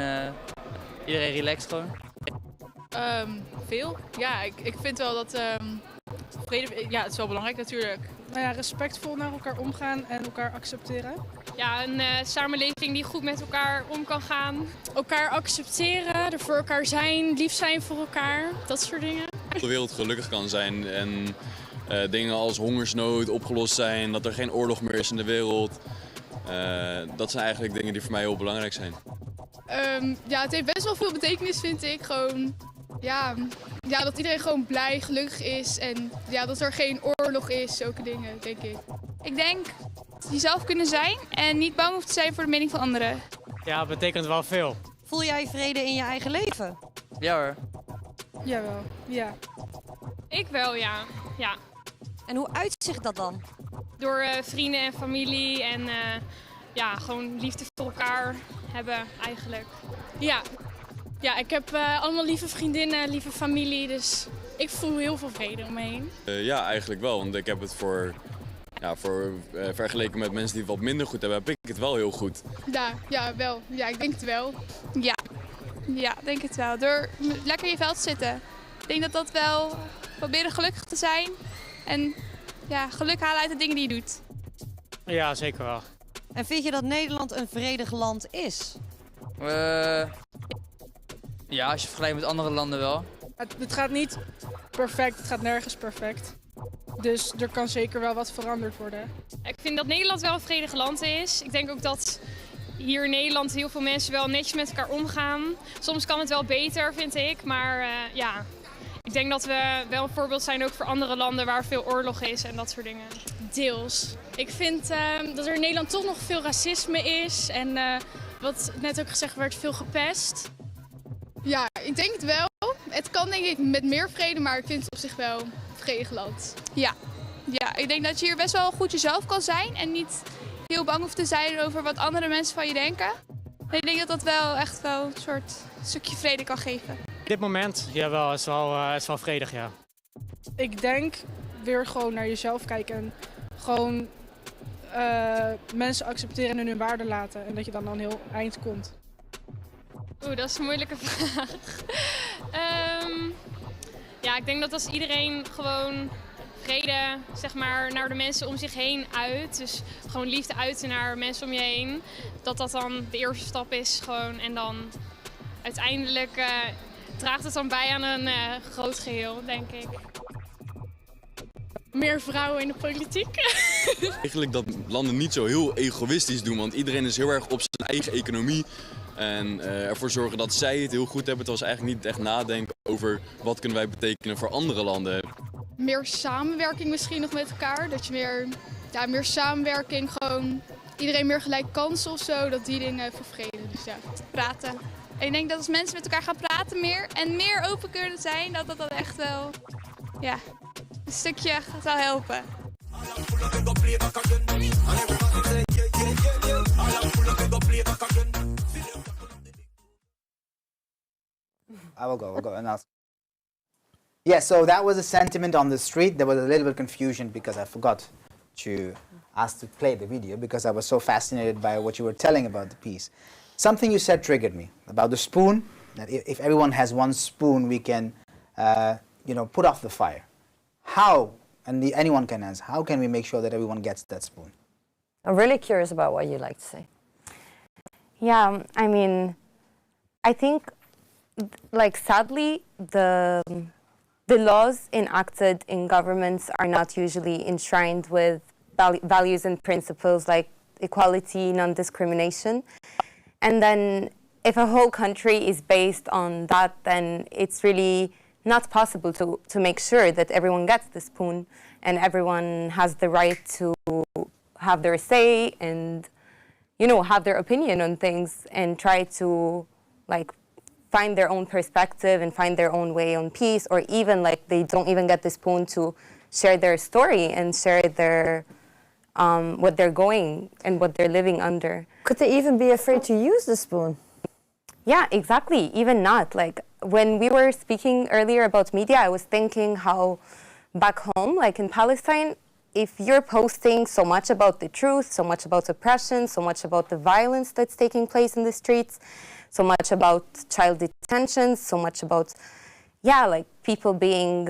relaxed gewoon. Veel. Ja, ik vind wel dat vrede, ja, het is wel belangrijk natuurlijk. Nou ja, respectvol naar elkaar omgaan en elkaar accepteren. Ja, een samenleving die goed met elkaar om kan gaan. Elkaar accepteren, er voor elkaar zijn, lief zijn voor elkaar, dat soort dingen. Dat de wereld gelukkig kan zijn en dingen als hongersnood opgelost zijn, dat er geen oorlog meer is in de wereld. Dat zijn eigenlijk dingen die voor mij heel belangrijk zijn. Ja, het heeft best wel veel betekenis, vind ik. Gewoon, ja, dat iedereen gewoon blij, gelukkig is en ja, dat er geen oorlog is, zulke dingen, denk ik. Ik denk jezelf kunnen zijn en niet bang hoeft te zijn voor de mening van anderen. Ja, het betekent wel veel. Voel jij vrede in je eigen leven? Ja hoor. Jawel, ja. Ik wel, ja. En hoe uitzicht dat dan? Door vrienden en familie en ja, gewoon liefde voor elkaar hebben eigenlijk. Ja, ik heb allemaal lieve vriendinnen, lieve familie, dus ik voel heel veel vrede om me heen. Ja, eigenlijk wel, want ik heb het vergeleken met mensen die het wat minder goed hebben, heb ik het wel heel goed. Ja, wel. Ja, ik denk het wel. Ja, denk het wel. Door lekker in je vel te zitten. Ik denk dat wel proberen gelukkig te zijn en ja, geluk halen uit de dingen die je doet. Ja, zeker wel. En vind je dat Nederland een vredig land is? Ja, als je vergelijkt met andere landen wel. Het gaat niet perfect, het gaat nergens perfect. Dus er kan zeker wel wat veranderd worden. Ik vind dat Nederland wel een vredig land is. Ik denk ook dat hier in Nederland heel veel mensen wel netjes met elkaar omgaan. Soms kan het wel beter, vind ik. Maar ja, ik denk dat we wel een voorbeeld zijn ook voor andere landen waar veel oorlog is en dat soort dingen. Deels. Ik vind dat er in Nederland toch nog veel racisme is. En wat net ook gezegd werd, veel gepest. Ja, ik denk het wel. Het kan denk ik met meer vrede, maar ik vind het op zich wel een vredig land. Ja, ik denk dat je hier best wel goed jezelf kan zijn en niet heel bang hoeft te zijn over wat andere mensen van je denken. En ik denk dat dat wel echt wel een soort stukje vrede kan geven. Op dit moment, jawel, is wel vredig, ja. Ik denk weer gewoon naar jezelf kijken en gewoon mensen accepteren en hun waarde laten. En dat je dan een heel eind komt. Oeh, dat is een moeilijke vraag. Ja, ik denk dat als iedereen gewoon vrede, zeg maar, naar de mensen om zich heen uit, dus gewoon liefde uiten naar mensen om je heen, dat dat dan de eerste stap is gewoon. En dan uiteindelijk draagt het dan bij aan een groot geheel, denk ik. Meer vrouwen in de politiek. Eigenlijk dat landen niet zo heel egoïstisch doen, want iedereen is heel erg op zijn eigen economie. En ervoor zorgen dat zij het heel goed hebben, terwijl ze eigenlijk niet echt nadenken over wat kunnen wij betekenen voor andere landen. Meer samenwerking misschien nog met elkaar. Dat je meer samenwerking, gewoon iedereen meer gelijk kansen of zo. Dat die dingen voor vrede. Dus ja. Praten. En ik denk dat als mensen met elkaar gaan praten meer en meer open kunnen zijn, dat dat echt wel een stukje zou helpen. I'll go and ask. Yeah, so that was a sentiment on the street. There was a little bit of confusion because I forgot to ask to play the video because I was so fascinated by what you were telling about the piece. Something you said triggered me about the spoon, that if everyone has one spoon, we can, put off the fire. How, and anyone can answer, how can we make sure that everyone gets that spoon? I'm really curious about what you like to say. Yeah, I mean, I think, sadly, the laws enacted in governments are not usually enshrined with values and principles like equality, non-discrimination. And then if a whole country is based on that, then it's really not possible to make sure that everyone gets the spoon and everyone has the right to have their say and, have their opinion on things and try to, find their own perspective and find their own way on peace, or even, they don't even get the spoon to share their story and share their, what they're going and what they're living under. Could they even be afraid to use the spoon? Yeah, exactly. Even not. When we were speaking earlier about media, I was thinking how back home, in Palestine, if you're posting so much about the truth, so much about oppression, so much about the violence that's taking place in the streets, so much about child detentions, so much about, like people being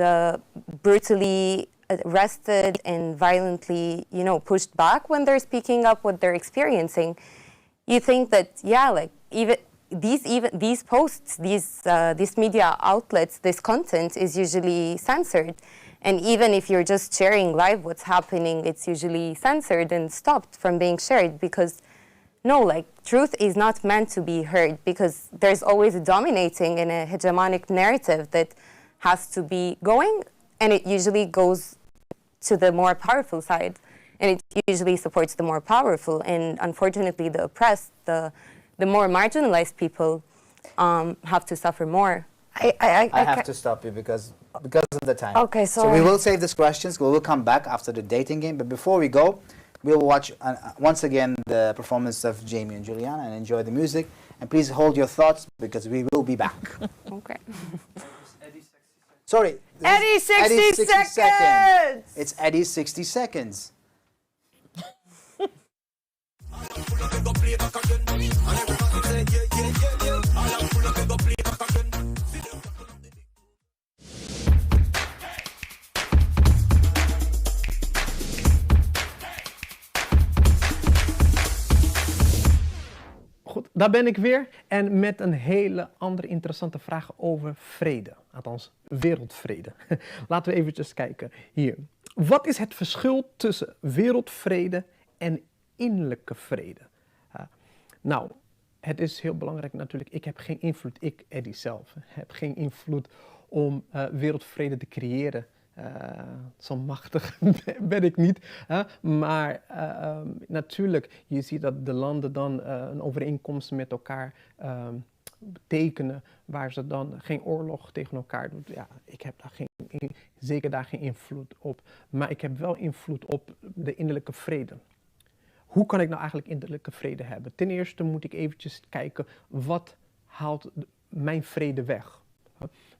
brutally arrested and violently, pushed back when they're speaking up what they're experiencing, you think that, like even these posts, these media outlets, this content is usually censored. And even if you're just sharing live what's happening, it's usually censored and stopped from being shared because truth is not meant to be heard because there's always a dominating and a hegemonic narrative that has to be going, and it usually goes to the more powerful side, and it usually supports the more powerful. And unfortunately, the oppressed, the more marginalized people have to suffer more. I have to stop you because of the time. Okay, So sorry. we will save these questions. We will come back after the dating game. But before we go, we'll watch once again the performance of Jamie and Juliana and enjoy the music. And please hold your thoughts because we will be back. Okay. Sorry. Eddie, 60 seconds! It's Eddie's 60 seconds. Goed, daar ben ik weer en met een hele andere interessante vraag over vrede. Althans, wereldvrede. Laten we eventjes kijken hier. Wat is het verschil tussen wereldvrede en innerlijke vrede? Nou, het is heel belangrijk natuurlijk. Ik heb geen invloed, Eddie zelf, heb geen invloed om wereldvrede te creëren. Zo machtig ben ik niet. Maar natuurlijk, je ziet dat de landen dan een overeenkomst met elkaar tekenen waar ze dan geen oorlog tegen elkaar doen. Ja, ik heb daar zeker daar geen invloed op. Maar ik heb wel invloed op de innerlijke vrede. Hoe kan ik nou eigenlijk innerlijke vrede hebben? Ten eerste moet ik eventjes kijken, wat haalt mijn vrede weg?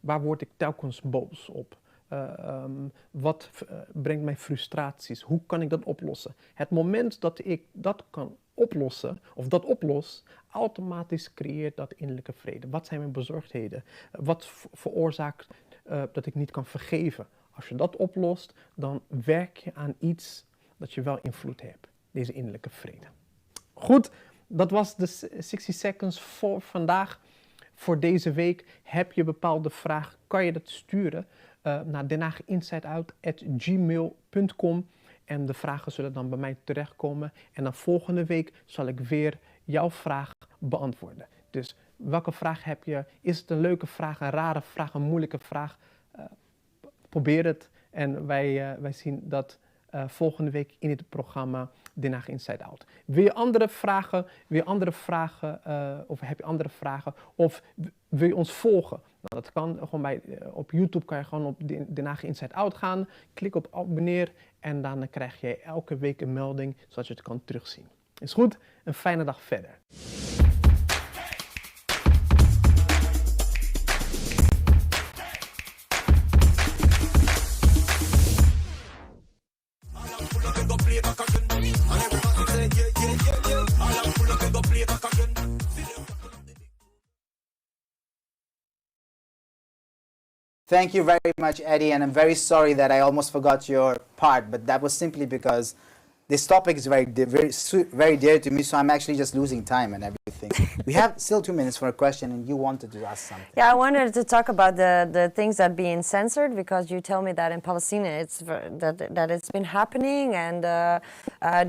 Waar word ik telkens boos op? Wat brengt mij frustraties? Hoe kan ik dat oplossen? Het moment dat ik dat kan oplossen, of dat oplos, automatisch creëert dat innerlijke vrede. Wat zijn mijn bezorgdheden? Wat veroorzaakt dat ik niet kan vergeven? Als je dat oplost, dan werk je aan iets dat je wel invloed hebt. Deze innerlijke vrede. Goed, dat was de 60 seconds voor vandaag. Voor deze week heb je een bepaalde vraag, kan je dat sturen naar denhaaginsideout@gmail.com en de vragen zullen dan bij mij terechtkomen. En dan volgende week zal ik weer jouw vraag beantwoorden. Dus welke vraag heb je? Is het een leuke vraag, een rare vraag, een moeilijke vraag? Probeer het en wij zien dat volgende week in het programma Den Haag Inside Out. Wil je andere vragen, of heb je andere vragen, of wil je ons volgen? Nou, dat kan gewoon op YouTube kan je gewoon op Den Haag Inside Out gaan, klik op abonneer en dan krijg je elke week een melding zodat je het kan terugzien. Is goed? Een fijne dag verder. Thank you very much, Eddie, and I'm very sorry that I almost forgot your part, but that was simply because this topic is very dear to me, so I'm actually just losing time and everything. We have still 2 minutes for a question, and you wanted to ask something. Yeah, I wanted to talk about the things that are being censored, because you tell me that in Palestine that it's been happening, and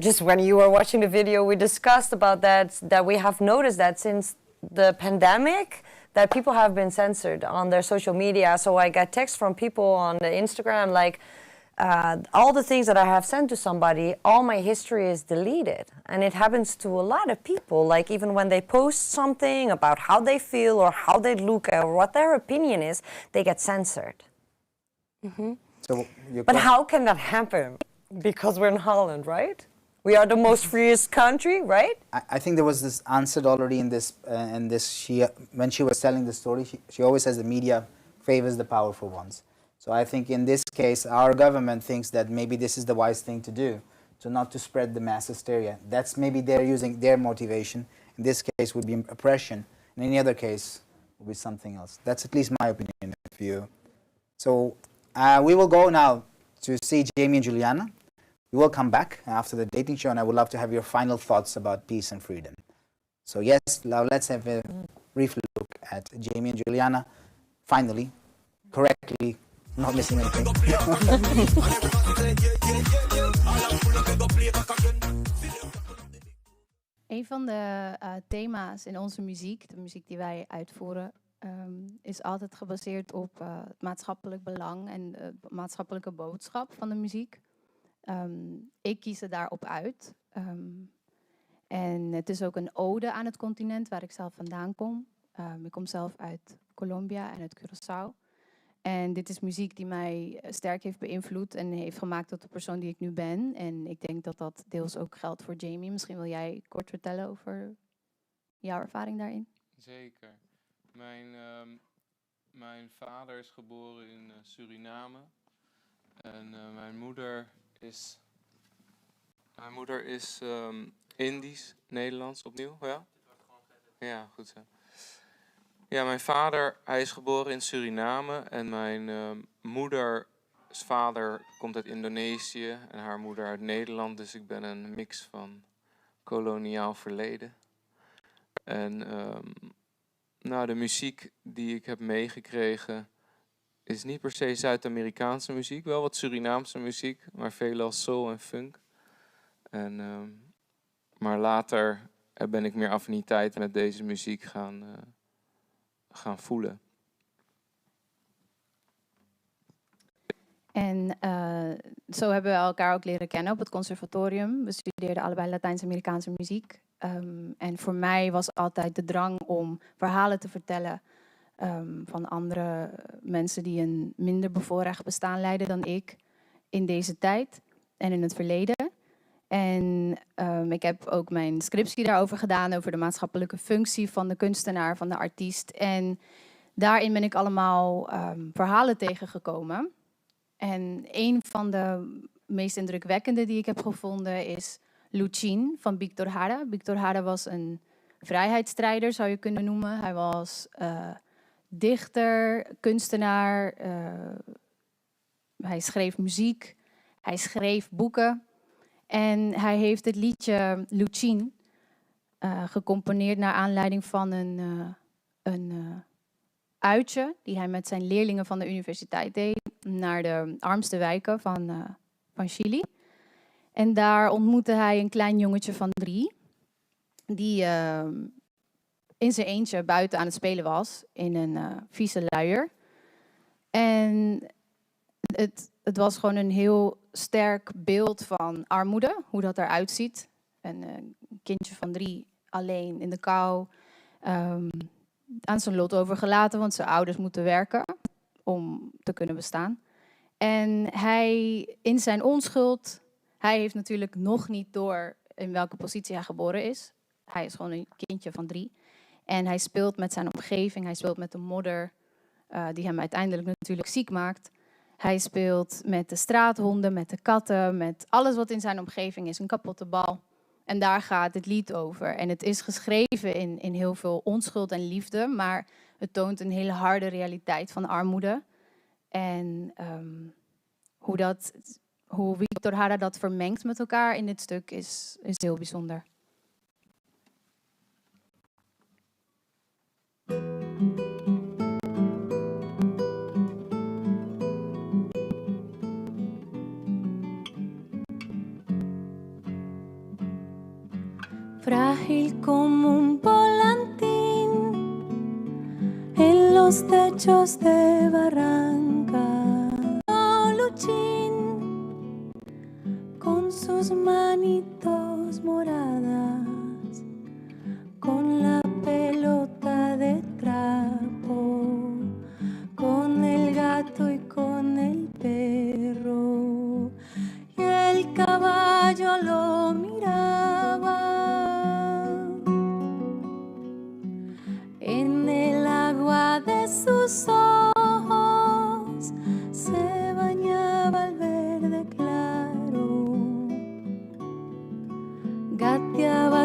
just when you were watching the video, we discussed about that we have noticed that since the pandemic, that people have been censored on their social media. So I got texts from people on the Instagram like, all the things that I have sent to somebody, all my history is deleted. And it happens to a lot of people, like even when they post something about how they feel or how they look or what their opinion is, they get censored. Mm-hmm. So but how can that happen? Because we're in Holland, right? We are the most freest country, right? I think there was this answered already in this, when she was telling the story, she always says the media favors the powerful ones. So I think in this case, our government thinks that maybe this is the wise thing to do, to not to spread the mass hysteria. That's maybe they're using their motivation. In this case would be oppression. In any other case would be something else. That's at least my opinion of you. So we will go now to see Jamie and Juliana. We will come back after the dating show, and I would love to have your final thoughts about peace and freedom. So yes, now let's have a brief look at Jamie and Juliana. Finally, correctly, not missing anything. Een van de thema's in onze muziek, de muziek die wij uitvoeren, is altijd gebaseerd op het maatschappelijk belang en de maatschappelijke boodschap van de muziek. Ik kies er daarop uit. En het is ook een ode aan het continent waar ik zelf vandaan kom. Ik kom zelf uit Colombia en uit Curaçao. En dit is muziek die mij sterk heeft beïnvloed en heeft gemaakt tot de persoon die ik nu ben. En ik denk dat dat deels ook geldt voor Jamie. Misschien wil jij kort vertellen over jouw ervaring daarin? Zeker. Mijn vader is geboren in Suriname. En mijn moeder is Indisch, Nederlands opnieuw. Ja? Ja, goed zo. Ja, mijn vader, hij is geboren in Suriname en mijn moeders vader komt uit Indonesië en haar moeder uit Nederland. Dus ik ben een mix van koloniaal verleden. En de muziek die ik heb meegekregen is niet per se Zuid-Amerikaanse muziek. Wel wat Surinaamse muziek, maar veelal soul en funk. Maar later ben ik meer affiniteit met deze muziek gaan voelen. En zo hebben we elkaar ook leren kennen op het conservatorium. We studeerden allebei Latijns-Amerikaanse muziek. En voor mij was altijd de drang om verhalen te vertellen van andere mensen die een minder bevoorrecht bestaan leiden dan ik in deze tijd en in het verleden. En ik heb ook mijn scriptie daarover gedaan, over de maatschappelijke functie van de kunstenaar, van de artiest. En daarin ben ik allemaal verhalen tegengekomen. En een van de meest indrukwekkende die ik heb gevonden is Luchin van Víctor Jara. Víctor Jara was een vrijheidsstrijder, zou je kunnen noemen. Hij was dichter, kunstenaar, hij schreef muziek, hij schreef boeken. En hij heeft het liedje Luchin gecomponeerd naar aanleiding van een uitje die hij met zijn leerlingen van de universiteit deed naar de armste wijken van Chili. En daar ontmoette hij een klein jongetje van 3 die in zijn eentje buiten aan het spelen was in een vieze luier. En het was gewoon een heel sterk beeld van armoede, hoe dat eruit ziet. Een kindje van 3 alleen in de kou, aan zijn lot overgelaten, want zijn ouders moeten werken om te kunnen bestaan. En hij, in zijn onschuld, hij heeft natuurlijk nog niet door in welke positie hij geboren is. Hij is gewoon een kindje van 3. En hij speelt met zijn omgeving, hij speelt met de modder, die hem uiteindelijk natuurlijk ziek maakt. Hij speelt met de straathonden, met de katten, met alles wat in zijn omgeving is, een kapotte bal. En daar gaat het lied over. En het is geschreven in heel veel onschuld en liefde, maar het toont een hele harde realiteit van armoede. En hoe Víctor Jara dat vermengt met elkaar in dit stuk is heel bijzonder. Frágil como un volantín en los techos de barranca. Oh, Luchín, con sus manitos moradas, con la pelota de trapo, con el gato y con el perro, y el caballo lo miraba. En el agua de sus ojos se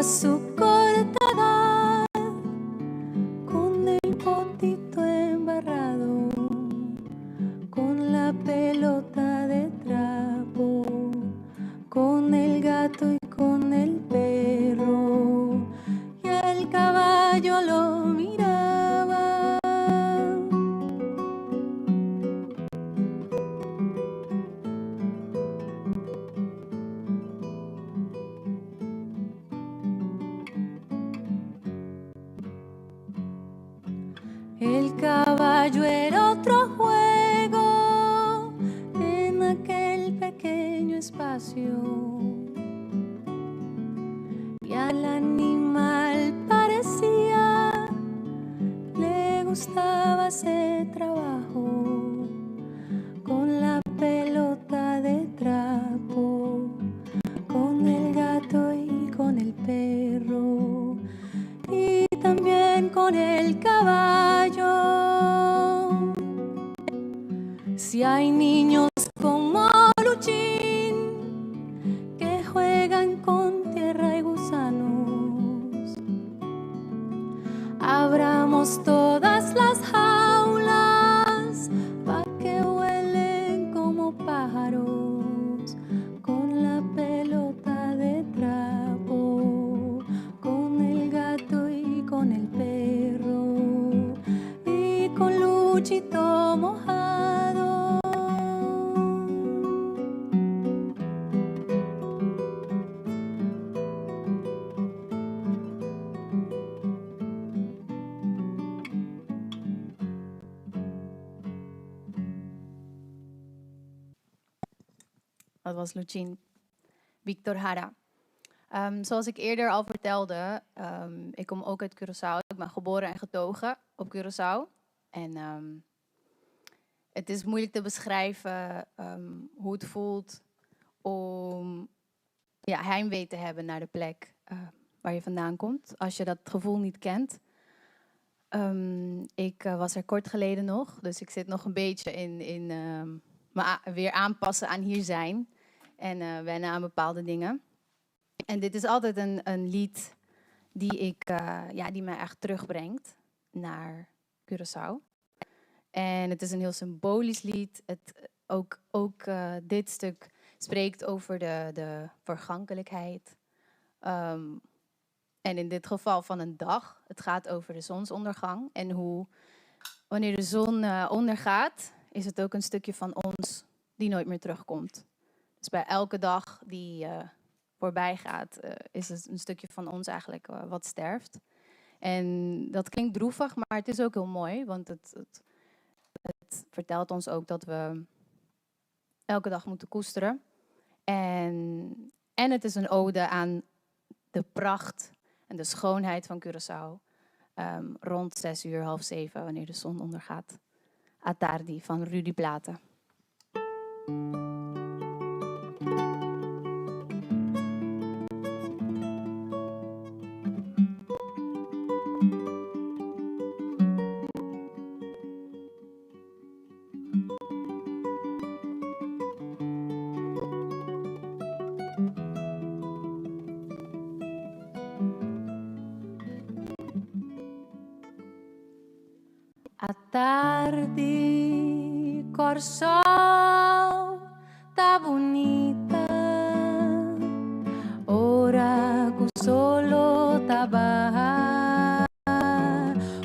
su corta edad, con el potito embarrado, con la pelota de trapo, con el gato y con el perro, y el caballo lo miraba. El caballo era otro juego en aquel pequeño espacio, y al animal parecía le gustaba ese trabajo, con la pelota de trapo, con el gato y con el perro, y también con el caballo. Si hay niños como Luchín que juegan con tierra y gusanos, abramos todas las jaulas pa' que vuelen como pájaros, con la pelota de trapo, con el gato y con el perro, y con Luchito mojado. Dat was Lucien. Victor Hara. Zoals ik eerder al vertelde, ik kom ook uit Curaçao. Ik ben geboren en getogen op Curaçao. En het is moeilijk te beschrijven hoe het voelt om heimwee te hebben naar de plek waar je vandaan komt, als je dat gevoel niet kent. Ik was er kort geleden nog, dus ik zit nog een beetje in me weer aanpassen aan hier zijn en wennen aan bepaalde dingen. En dit is altijd een lied die mij echt terugbrengt naar Curaçao. En het is een heel symbolisch lied. Ook dit stuk spreekt over de vergankelijkheid. En in dit geval van een dag. Het gaat over de zonsondergang. En hoe wanneer de zon ondergaat, is het ook een stukje van ons die nooit meer terugkomt. Dus bij elke dag die voorbij gaat, is het een stukje van ons eigenlijk wat sterft. En dat klinkt droevig, maar het is ook heel mooi. Want het vertelt ons ook dat we elke dag moeten koesteren. En het is een ode aan de pracht en de schoonheid van Curaçao. Rond 6 uur, half 7, wanneer de zon ondergaat. A tardi van Rudy Plata. A tarde, cor sol, tá bonita. Ora que o solo tá barra.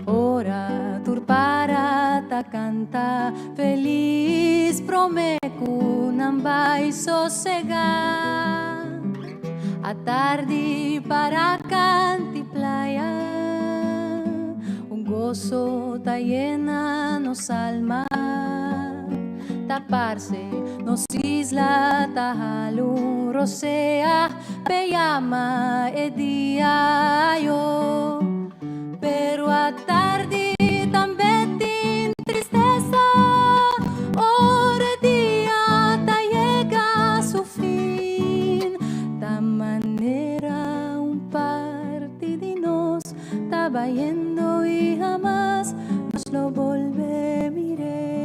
Ora turpara tá canta. Feliz promeco não vai sossegar. A tarde para cante playa. Gozo ta llena nos alma, taparse nos isla tahalu rosea, peyama e dia yo, pero a tarde também tem tristeza, hora dia ta llega a su fin, ta manera parte de nos ta yendo y jamás nos lo volveré miré.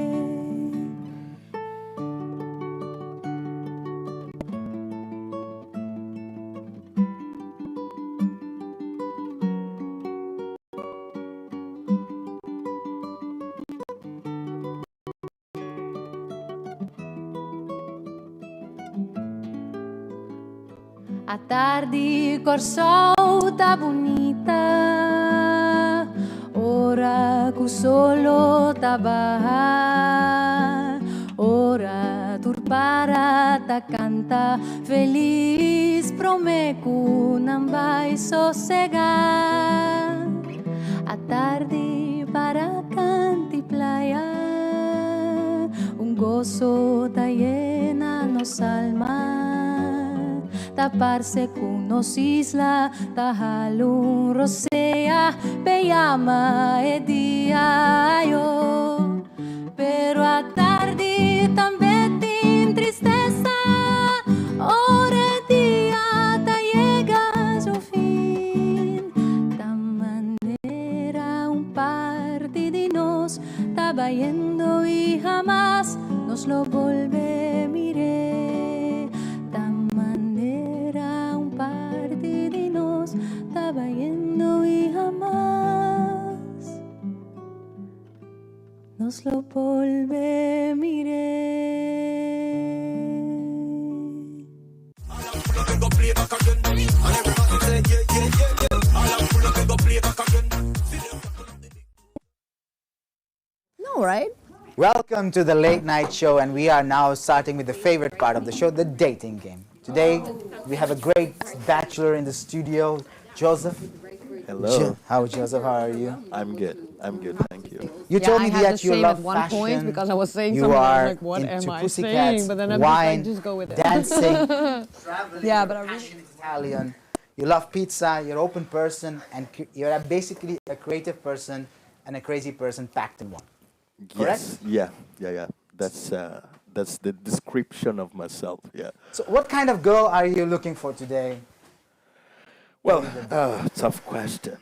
A tarde corso tá bonita, ora que o solo tá baja, ora turpara tá canta, feliz promeco não vai sossegar. A tarde para cante playa, gozo tá llena nos alma, taparse con nos isla, tajalun rosea, peyama e dia yo. Pero a tarde também tem tristeza, ora dia tá llega seu fim, da maneira parte de nós tá vayendo y jamás nos lo volveré. Da manera parte de nos estaba yendo y jamás nos lo volveré. No, right? Welcome to the late night show, and we are now starting with the favorite part of the show, the dating game. Today, we have a great bachelor in the studio, Joseph. Hello. Joseph, how are you? I'm good, thank you. You told me I had that the you same love at one fashion, point because I was saying you something, I are was like, what into am I pussycats, saying? But then I'm wine, just go with it. dancing, Yeah, but I really... Italian. You love pizza, you're an open person, and you're basically a creative person and a crazy person packed in one. Correct? Yes. Yeah. That's the description of myself. Yeah. So, what kind of girl are you looking for today? Well, tough question.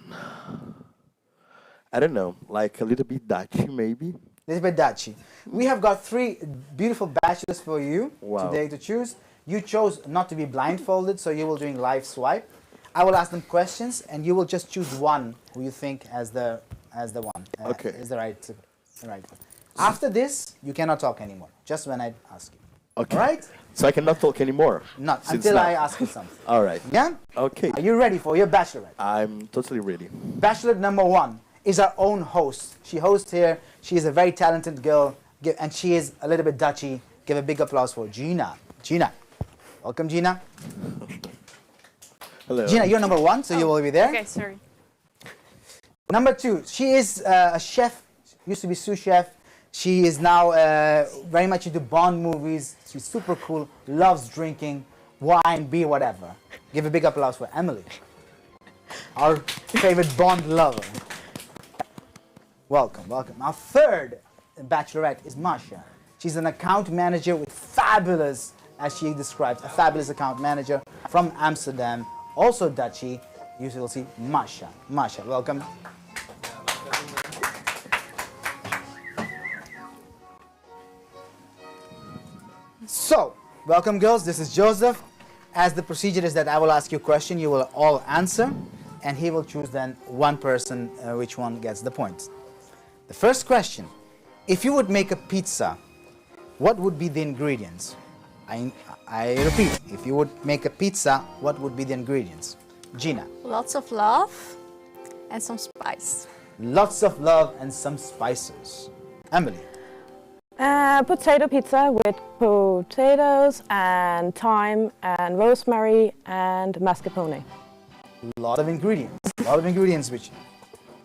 I don't know, like a little bit Dutchy, maybe. A little bit Dutchy. We have got 3 beautiful bachelors for you today to choose. You chose not to be blindfolded, so you will doing live swipe. I will ask them questions, and you will just choose one who you think as the one. Okay. Is the right one. After this, you cannot talk anymore. Just when I ask you. Okay. All right? So I cannot talk anymore? Not Since until now. I ask you something. All right. Yeah? Okay. Are you ready for your bachelorette? I'm totally ready. Bachelor number 1 is our own host. She hosts here. She is a very talented girl, and she is a little bit Dutchy. Give a big applause for Gina. Gina. Welcome, Gina. Hello. Gina, you're number 1, so you will be there. Okay, sorry. Number 2, she is a chef, used to be sous chef. She is now very much into Bond movies. She's super cool, loves drinking, wine, beer, whatever. Give a big applause for Emily, our favorite Bond lover. Welcome. Our third bachelorette is Masha. She's an account manager with fabulous, as she describes, a fabulous account manager from Amsterdam, also Dutchy. You will see Masha. Masha, welcome. So, welcome girls, this is Joseph. As the procedure is that I will ask you a question, you will all answer, and he will choose then one person, which one gets the points. The first question, if you would make a pizza, what would be the ingredients? I repeat, if you would make a pizza, what would be the ingredients? Gina. Lots of love and some spice. Lots of love and some spices. Emily. Potato pizza with potatoes and thyme and rosemary and mascarpone. A lot of ingredients, which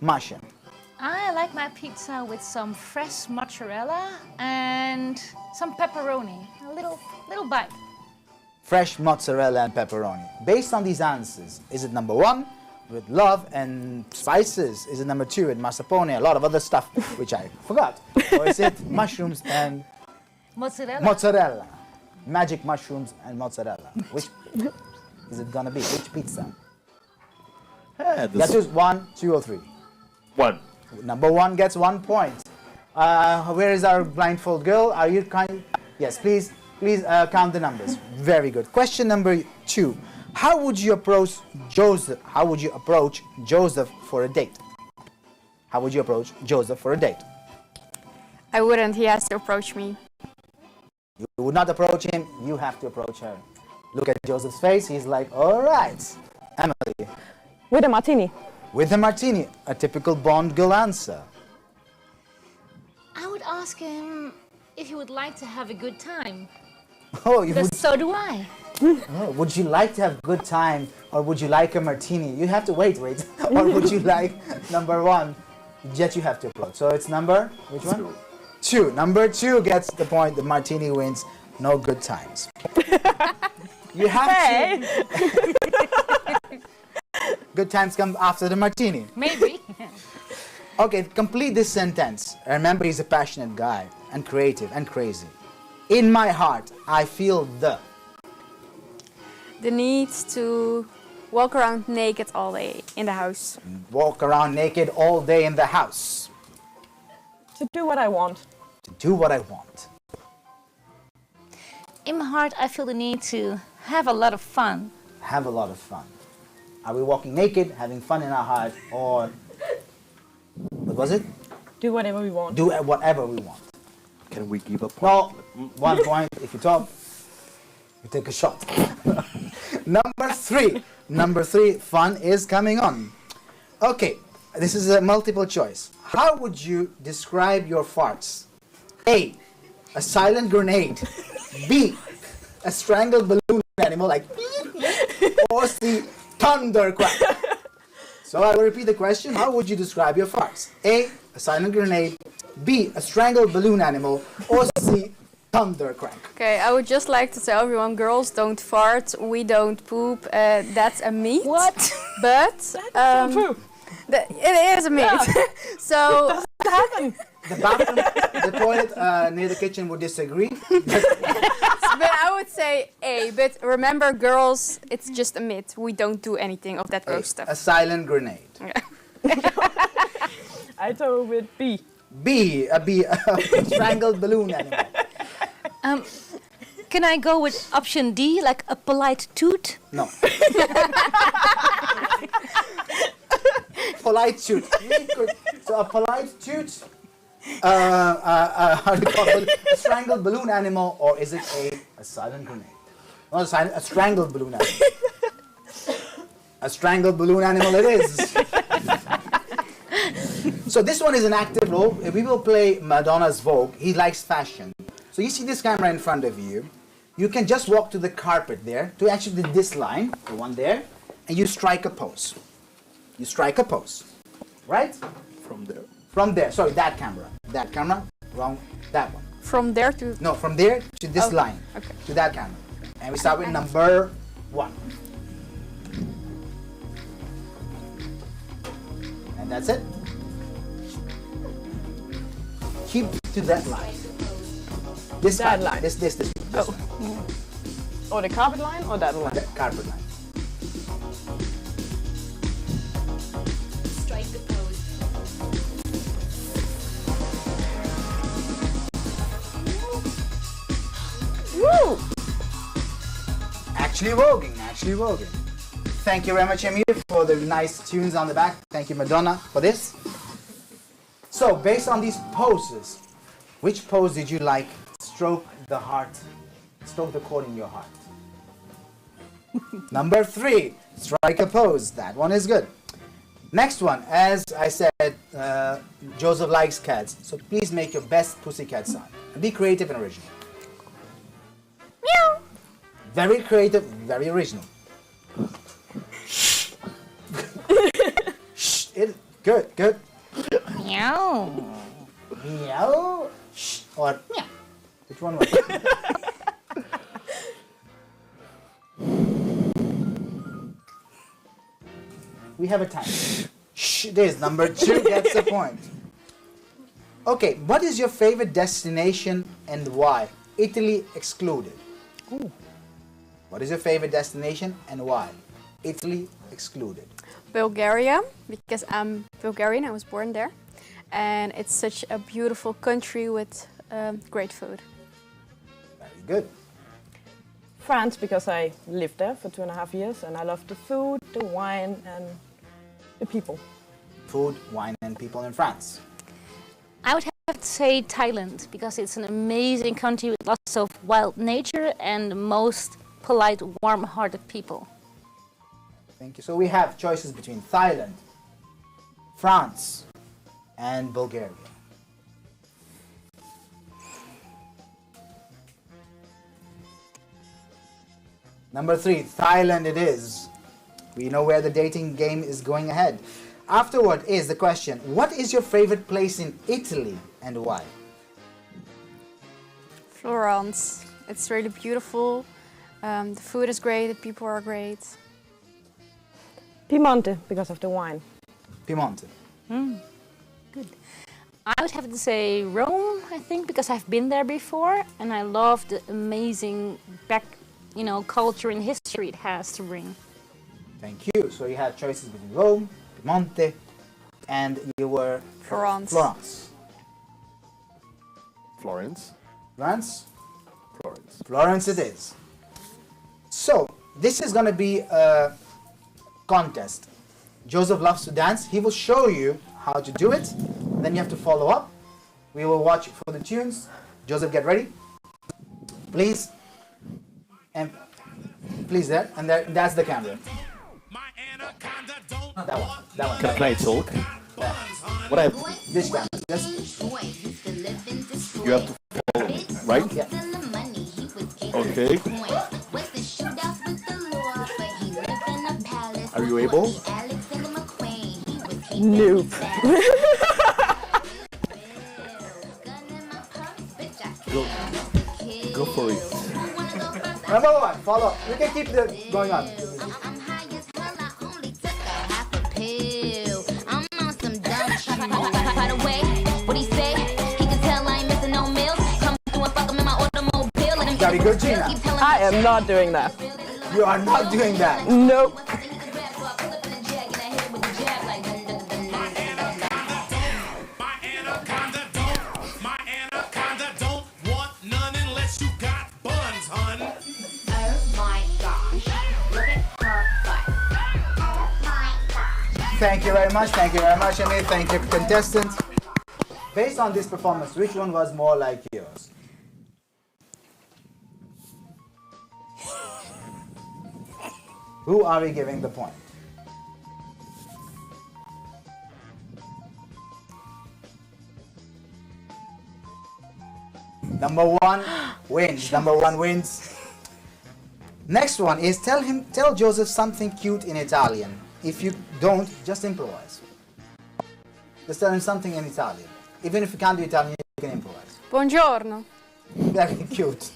Masha. I like my pizza with some fresh mozzarella and some pepperoni, a little bite. Fresh mozzarella and pepperoni. Based on these answers, is it number 1 with love and spices? Is it number 2 with mascarpone, a lot of other stuff which I forgot? Or is it mushrooms and mozzarella? Magic mushrooms and mozzarella. Which is it gonna be? Which pizza? Let's choose 1, 2, or 3. 1. Number 1 gets 1 point. Where is our blindfold girl? Are you kind? Yes, please count the numbers. Very good. Question number 2. How would you approach Joseph? How would you approach Joseph for a date? How would you approach Joseph for a date? I wouldn't, he has to approach me. You would not approach him, you have to approach her. Look at Joseph's face. He's like, all right. Emily. With a martini. With a martini. A typical Bond girl answer. I would ask him if he would like to have a good time. Oh, you Because would, so do I. oh, would you like to have a good time or would you like a martini? You have to wait. Or would you like number one? Yet you have to applaud. So it's number, which one? Two. Number two gets the point. The martini wins. No good times. You have to. Good times come after the martini. Maybe. Okay, complete this sentence. Remember, he's a passionate guy and creative and crazy. In my heart, I feel the need to walk around naked all day in the house. walk around naked all day in the house. To do what I want. To do what I want. In my heart, I feel the need to have a lot of fun. Have a lot of fun. Are we walking naked, having fun in our heart, or what was it? Do whatever we want. Do whatever we want. Can we give a point? No, 1 point. If you talk, you take a shot. Number three. Number three, fun is coming on. Okay, this is a multiple choice. How would you describe your farts? A, a silent grenade. B, a strangled balloon animal like or C, thunder crack. So I will repeat the question. How would you describe your farts? A, a silent grenade. B, a strangled balloon animal. Or C, thunder crack. Okay, I would just like to tell everyone, girls don't fart, we don't poop, that's a myth. What? But Poop. it is a myth. So Happen. The bathroom, the toilet near the kitchen would disagree. but I would say A, but remember girls, it's just a myth. We don't do anything of that gross stuff. A silent grenade. I go with B. B, a strangled balloon animal. Can I go with option D, like a polite toot? No. Polite toot. Really good. So a polite toot, how do you call it? A strangled balloon animal, or is it a silent grenade? Not a strangled balloon animal. A strangled balloon animal it is. So this one is an active role. We will play Madonna's Vogue. He likes fashion. So you see this camera in front of you. You can just walk to the carpet there, to actually this line, the one there, and you strike a pose. You strike a pose, right? From there. From there, sorry, that camera. That camera, wrong, that one. From there to... No, from there to this line, Okay. to that camera. And we start with number 1. And that's it. Keep to that line. This That line. line. This Oh. one. Or the carpet line or that line? The carpet line. Strike the pose. Woo! Actually voguing. Thank you very much, Emir, for the nice tunes on the back. Thank you, Madonna, for this. So, based on these poses, which pose did you like? Stroke the heart, stroke the chord in your heart. Number 3, strike a pose. That one is good. Next one, as I said, Joseph likes cats, so please make your best pussycat sound. And be creative and original. Meow. Very creative, very original. Good. Meow. Meow. Or meow. Which one was it? We have a time. Shh, it is. Number 2 gets the point. Okay, what is your favorite destination and why? Italy excluded. Ooh. What is your favorite destination and why? Italy excluded. Bulgaria, because I'm Bulgarian, I was born there. And it's such a beautiful country with great food. Very good. France, because I lived there for 2.5 years and I love the food, the wine and the people. Food, wine and people in France. I would have to say Thailand, because it's an amazing country with lots of wild nature and the most polite, warm-hearted people. Thank you. So we have choices between Thailand, France, and Bulgaria. Number 3, Thailand it is. We know where the dating game is going ahead. Afterward is the question, what is your favorite place in Italy and why? Florence. It's really beautiful. The food is great, the people are great. Piemonte, because of the wine. Piemonte. Good. I would have to say Rome, I think, because I've been there before and I love the amazing culture and history it has to bring. Thank you. So you had choices between Rome, Piemonte, and you were Florence. Florence. Florence. Florence? Florence. Florence it is. So this is going to be a contest. Joseph loves to dance. He will show you how to do it. Then you have to follow up. We will watch for the tunes. Joseph, get ready. Please. And please there. And there, that's the camera. That one. That one. Can I talk? What I have to, this camera. Just you have to follow me, right? Yeah. Okay. Are you able? Nope. Go for it. Number 1, follow. We can keep the going on. Very good, Gina. I am not doing that. You are not doing that. Nope. Thank you very much. Thank you very much, Amir. Thank you, contestants. Based on this performance, which one was more like yours? Who are we giving the point? Number 1 wins. Number 1 wins. Next one is tell Joseph something cute in Italian. If you don't, just improvise. Just tell him something in Italian. Even if you can't do Italian, you can improvise. Buongiorno. Very cute.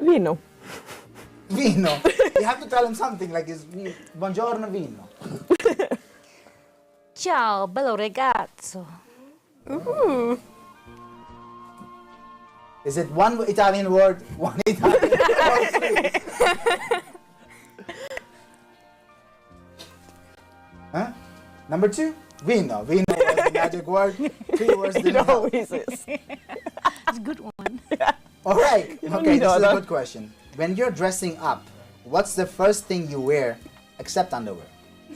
Vino. Vino. You have to tell him something like it's buongiorno vino. Ciao, bello ragazzo. Ooh. Is it one Italian word, one Italian word? Huh? Number 2, vino. Vino was the magic word. 3 words didn't It help. always is. It's a good one. All right. Okay, this is a that. good question. When you're dressing up, what's the first thing you wear except underwear?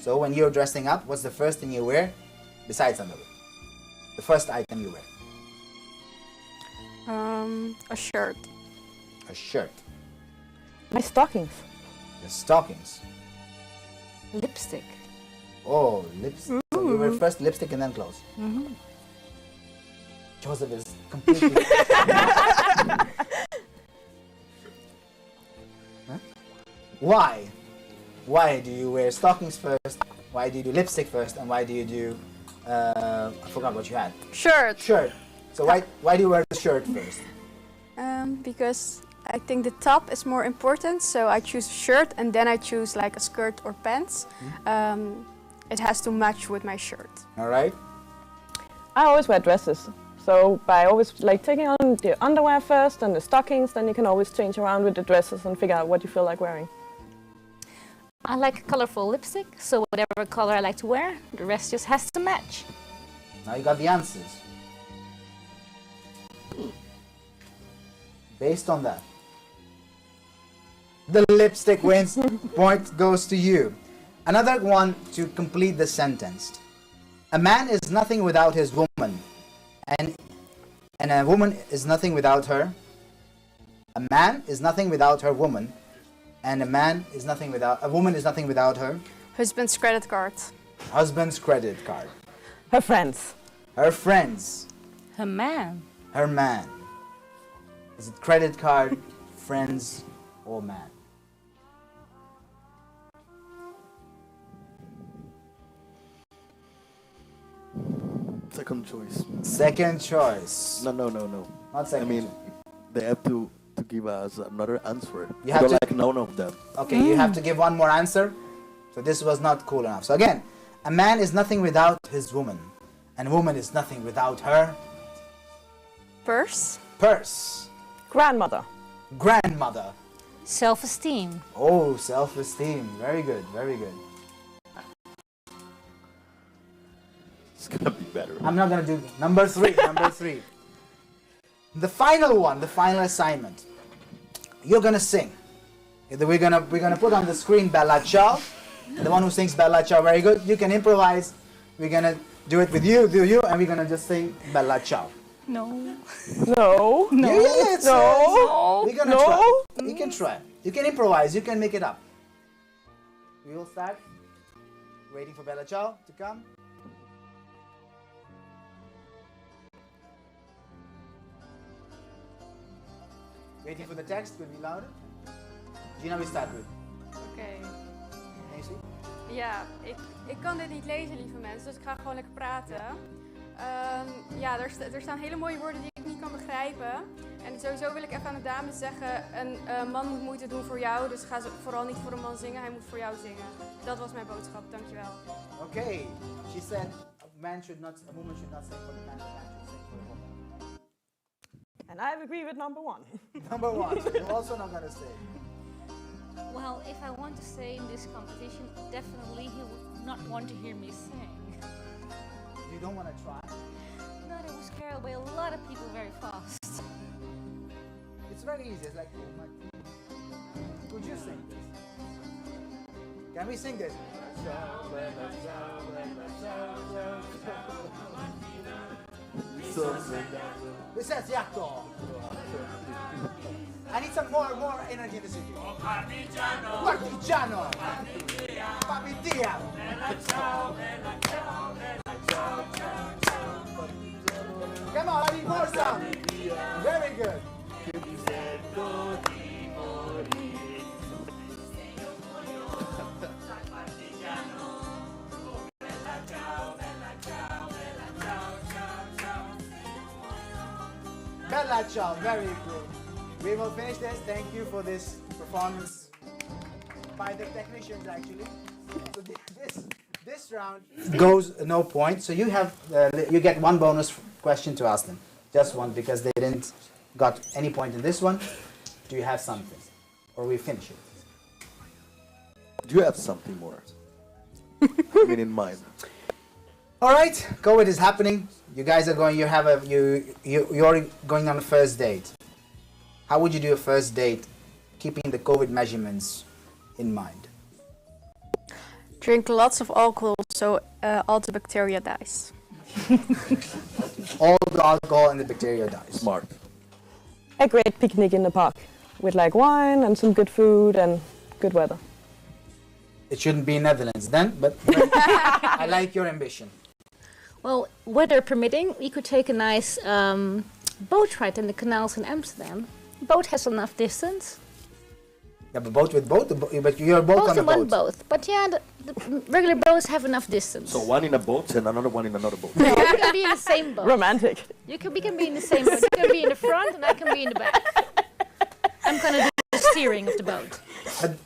So when you're dressing up, what's the first thing you wear besides underwear? The first item you wear. A shirt. A shirt. My stockings. The stockings. Lipstick. Oh, lipstick. So you wear first lipstick and then clothes. Mm-hmm. Joseph is completely... Huh? Why? Why do you wear stockings first? Why do you do lipstick first? And why do you do... I forgot what you had. Shirt. Shirt. So why do you wear the shirt first? Because I think the top is more important, so I choose shirt and then I choose like a skirt or pants. It has to match with my shirt. All right. I always wear dresses. So by always like taking on the underwear first and the stockings, then you can always change around with the dresses and figure out what you feel like wearing. I like colorful lipstick, so whatever color I like to wear, the rest just has to match. Now you got the answers. Based on that, the lipstick wins. Point goes to you. Another one to complete the sentence. A man is nothing without his woman, and a woman is nothing without her A man is nothing without her woman, and a woman is nothing without her Husband's credit card. husband's credit card. Her friends. Her friends. Her man. Her man. Is it credit card, friends, or man? Second choice. Second choice. No. Not second. I mean, they have to give us another answer. You I have don't to- like none of them. Okay, you have to give one more answer. So this was not cool enough. So again, a man is nothing without his woman, and a woman is nothing without her Purse. purse. Grandmother. Grandmother. Self-esteem. Oh, self-esteem. Very good, very good. It's gonna be better. I'm not gonna do number three. Number three. The final one, the final assignment. You're gonna sing. We're gonna put on the screen Bella Ciao. The one who sings Bella Ciao, very good. You can improvise. We're gonna do it with you, and we're gonna just sing Bella Ciao. No. No. Yeah, it's, No. we're gonna No. try. You can try. You can improvise. You can make it up. We will start. Waiting for Bella Ciao to come. Waiting for the text. Could be louder. Gina, we start with. Oké. Nancy. Ja, ik kan dit niet lezen, lieve mensen, dus ik ga gewoon lekker praten. Ja, er staan hele mooie woorden die ik niet kan begrijpen. En sowieso wil ik even aan de dames zeggen, een man moet moeite doen voor jou, dus ga vooral niet voor een man zingen, hij moet voor jou zingen. Dat was mijn boodschap, dankjewel. Okay. She said a woman should not sing for the man should sing for the woman. And I agree with number one. Number one. You're also not gonna say. Well, if I want to say in this competition, definitely he would not want to hear me sing. You don't want to try? No, they will scare away a lot of people very fast. It's very easy. It's like, oh my. Could you sing this? Can we sing this? This says Yakko. I need some more energy in the city. Partigiano. Papitia. Come on, I need more sound. Very good. Bella ciao, very good. We will finish this. Thank you for this performance by the technicians, actually. So this round goes no point. So you have you get one bonus question to ask them, just one, because they didn't got any point in this one. Do you have something, or we finish it? Do you have something more? I mean, in mind. All right, COVID is happening. You guys are going. You're going on a first date. How would you do a first date, keeping the COVID measurements in mind? Drink lots of alcohol so all the bacteria dies. All the alcohol and the bacteria dies. Smart. A great picnic in the park with like wine and some good food and good weather. It shouldn't be in Netherlands then, but I like your ambition. Well, weather permitting, we could take a nice boat ride in the canals in Amsterdam. Boat has enough distance. Yeah, but boat with boat, but you're both on a one boat. boat. But yeah, the regular boats have enough distance. So one in a boat and another one in another boat. No, we can be in the same boat. Romantic. We can be in the same boat. You can be in the front and I can be in the back. I'm gonna do the steering of the boat.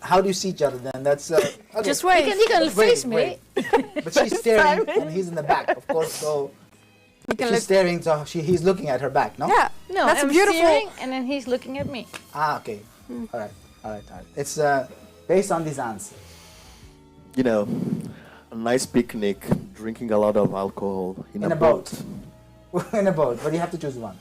How do you see each other then? That's okay. Just wait. You can face me. Wait. But she's staring and he's in the back, of course. So she's staring, so he's looking at her back. No. Yeah. No, That's I'm beautiful. steering and then he's looking at me. Ah, okay. All right. It's based on this answer. You know, a nice picnic, drinking a lot of alcohol in a boat. In a boat, but you have to choose one.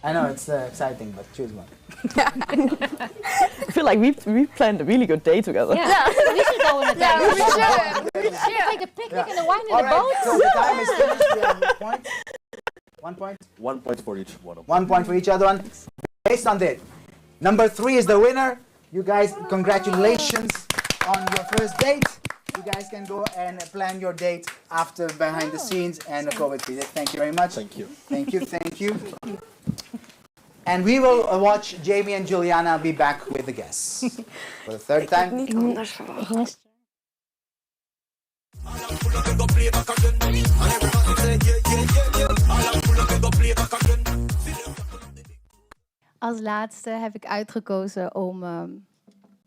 I know it's exciting, but choose one. I feel like we planned a really good day together. Yeah, we should go on a date. Yeah, we should. We should take a picnic and a wine in All the right, boat. so the time is finished. We have a point. 1 point. 1 point for each one of them. 1 point for each other one. based on that. Number 3 is the winner. You guys, congratulations on your first date. You guys can go and plan your date after behind the scenes and go with me. Thank you very much. Thank you. Thank you, thank you. And we will watch Jamie and Juliana. I'll be back with the guests for the third time. Niet anders verwacht. Als laatste heb ik uitgekozen om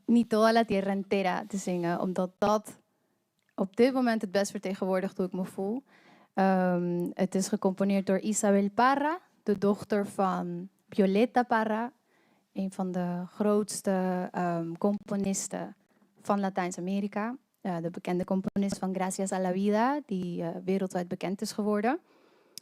Ni toda la tierra entera te zingen, omdat dat op dit moment het best vertegenwoordigt hoe ik me voel. Het is gecomponeerd door Isabel Parra, de dochter van Violeta Parra, een van de grootste componisten van Latijns-Amerika. De bekende componist van Gracias a la Vida, die wereldwijd bekend is geworden.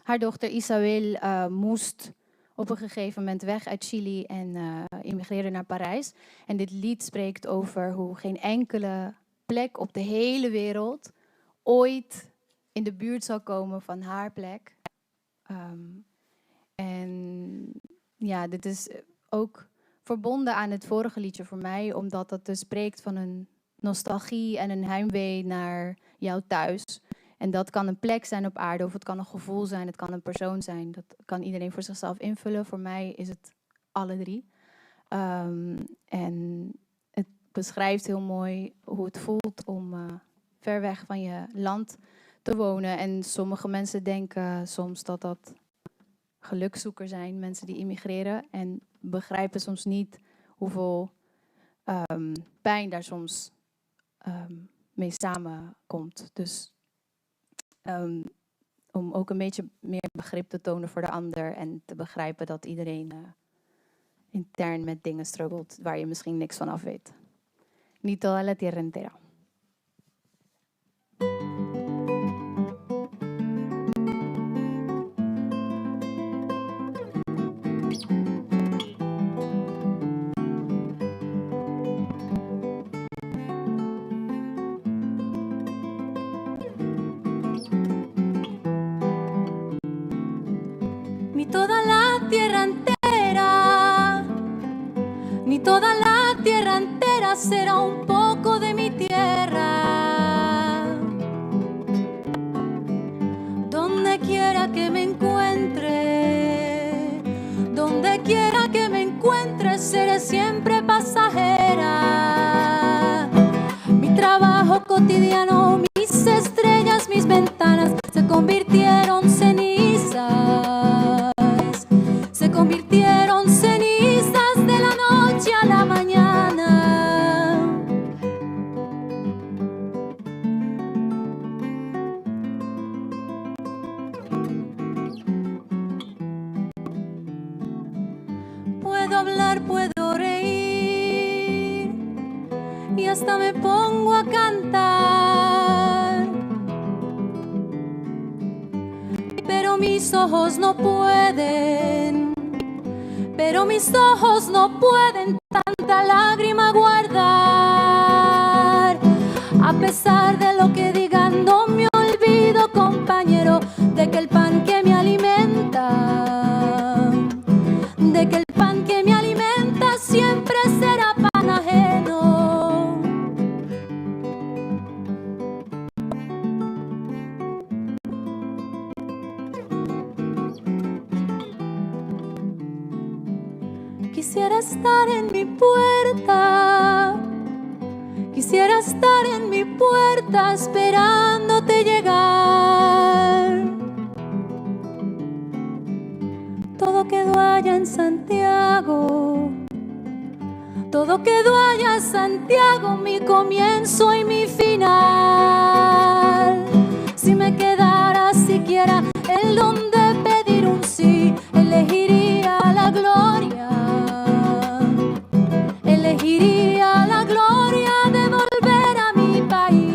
Haar dochter Isabel moest op een gegeven moment weg uit Chili en immigreerde naar Parijs. En dit lied spreekt over hoe geen enkele plek op de hele wereld ooit in de buurt zal komen van haar plek. En ja, dit is ook verbonden aan het vorige liedje voor mij, omdat het dus spreekt van een nostalgie en een heimwee naar jouw thuis. En dat kan een plek zijn op aarde, of het kan een gevoel zijn, het kan een persoon zijn. Dat kan iedereen voor zichzelf invullen. Voor mij is het alle drie. En het beschrijft heel mooi hoe het voelt om ver weg van je land te wonen. En sommige mensen denken soms dat dat gelukzoekers zijn, mensen die immigreren. En begrijpen soms niet hoeveel pijn daar soms mee samenkomt. Dus om ook een beetje meer begrip te tonen voor de ander en te begrijpen dat iedereen intern met dingen struggelt waar je misschien niks van af weet. Ni toda la tierra entera. Ni toda la tierra entera, ni toda la tierra entera será un poco de mi tierra. Donde quiera que me encuentre, donde quiera que me encuentre, seré siempre pasajera. Mi trabajo cotidiano, mis estrellas, mis ventanas se convirtieron cenizas. Se convirtieron cenizas de la noche a la mañana. Puedo hablar, puedo reír y hasta me pongo a cantar. Pero mis ojos no pueden. Pero mis ojos no pueden tanta lágrima guardar. A pesar de lo que digan, no me olvido, compañero, de que el pan que me alimenta, de que el pan que me alimenta siempre será pan ajeno. Quisiera estar en mi puerta, quisiera estar en mi puerta esperándote llegar. Todo quedó allá en Santiago, todo quedó allá en Santiago, mi comienzo y mi final. Si me quedara siquiera el don de pedir un sí, elegiría la gloria. Elegiría la gloria de volver a mi país.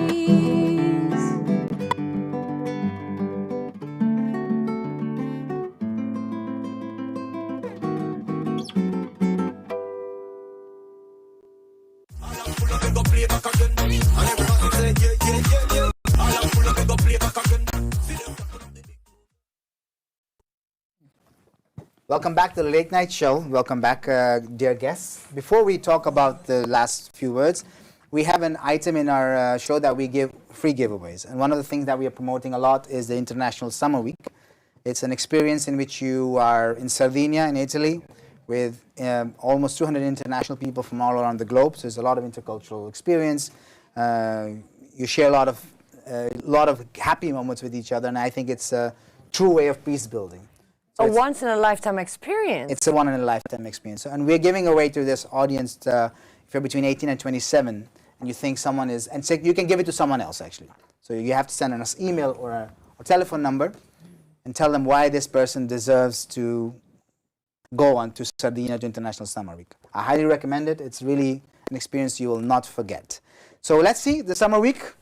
Welcome back to the Late Night Show. Welcome back, dear guests. Before we talk about the last few words, we have an item in our show that we give free giveaways. And one of the things that we are promoting a lot is the International Summer Week. It's an experience in which you are in Sardinia, in Italy, with almost 200 international people from all around the globe. So there's a lot of intercultural experience. You share a lot of happy moments with each other, and I think it's a true way of peace building. So a once-in-a-lifetime experience. It's a one-in-a-lifetime experience. And we're giving away to this audience, if you're between 18 and 27, and you think someone is, and so you can give it to someone else, actually. So you have to send us email or a telephone number and tell them why this person deserves to go on to Sardinia to International Summer Week. I highly recommend it. It's really an experience you will not forget. So let's see the Summer Week.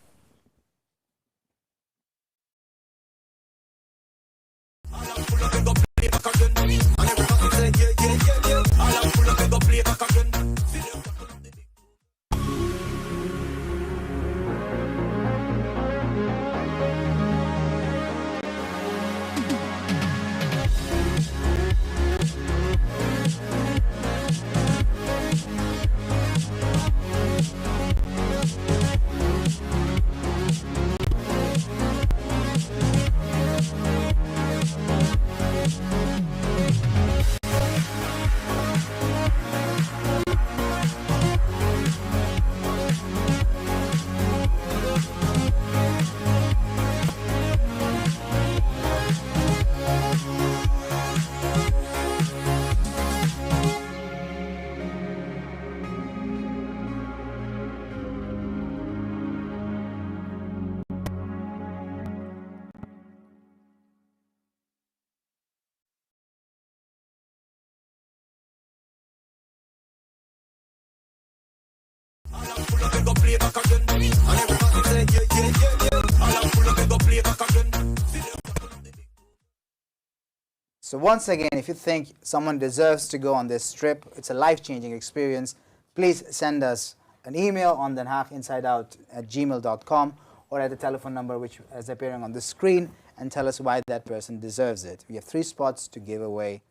So once again, if you think someone deserves to go on this trip, it's a life-changing experience, please send us an email on denhaaginsideout@gmail.com or at the telephone number which is appearing on the screen and tell us why that person deserves it. We have 3 spots to give away.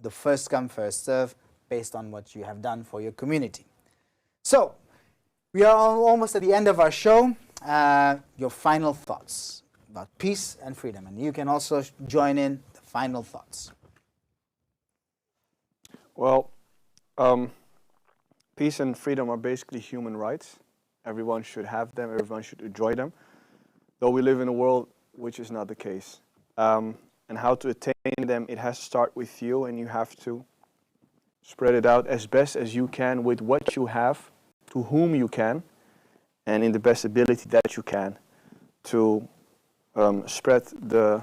The first come, first serve, based on what you have done for your community. So, we are almost at the end of our show. Your final thoughts about peace and freedom. And you can also join in the final thoughts. Well, peace and freedom are basically human rights. Everyone should have them, everyone should enjoy them. Though we live in a world which is not the case. And how to attain them, it has to start with you, and you have to spread it out as best as you can with what you have, to whom you can, and in the best ability that you can to spread the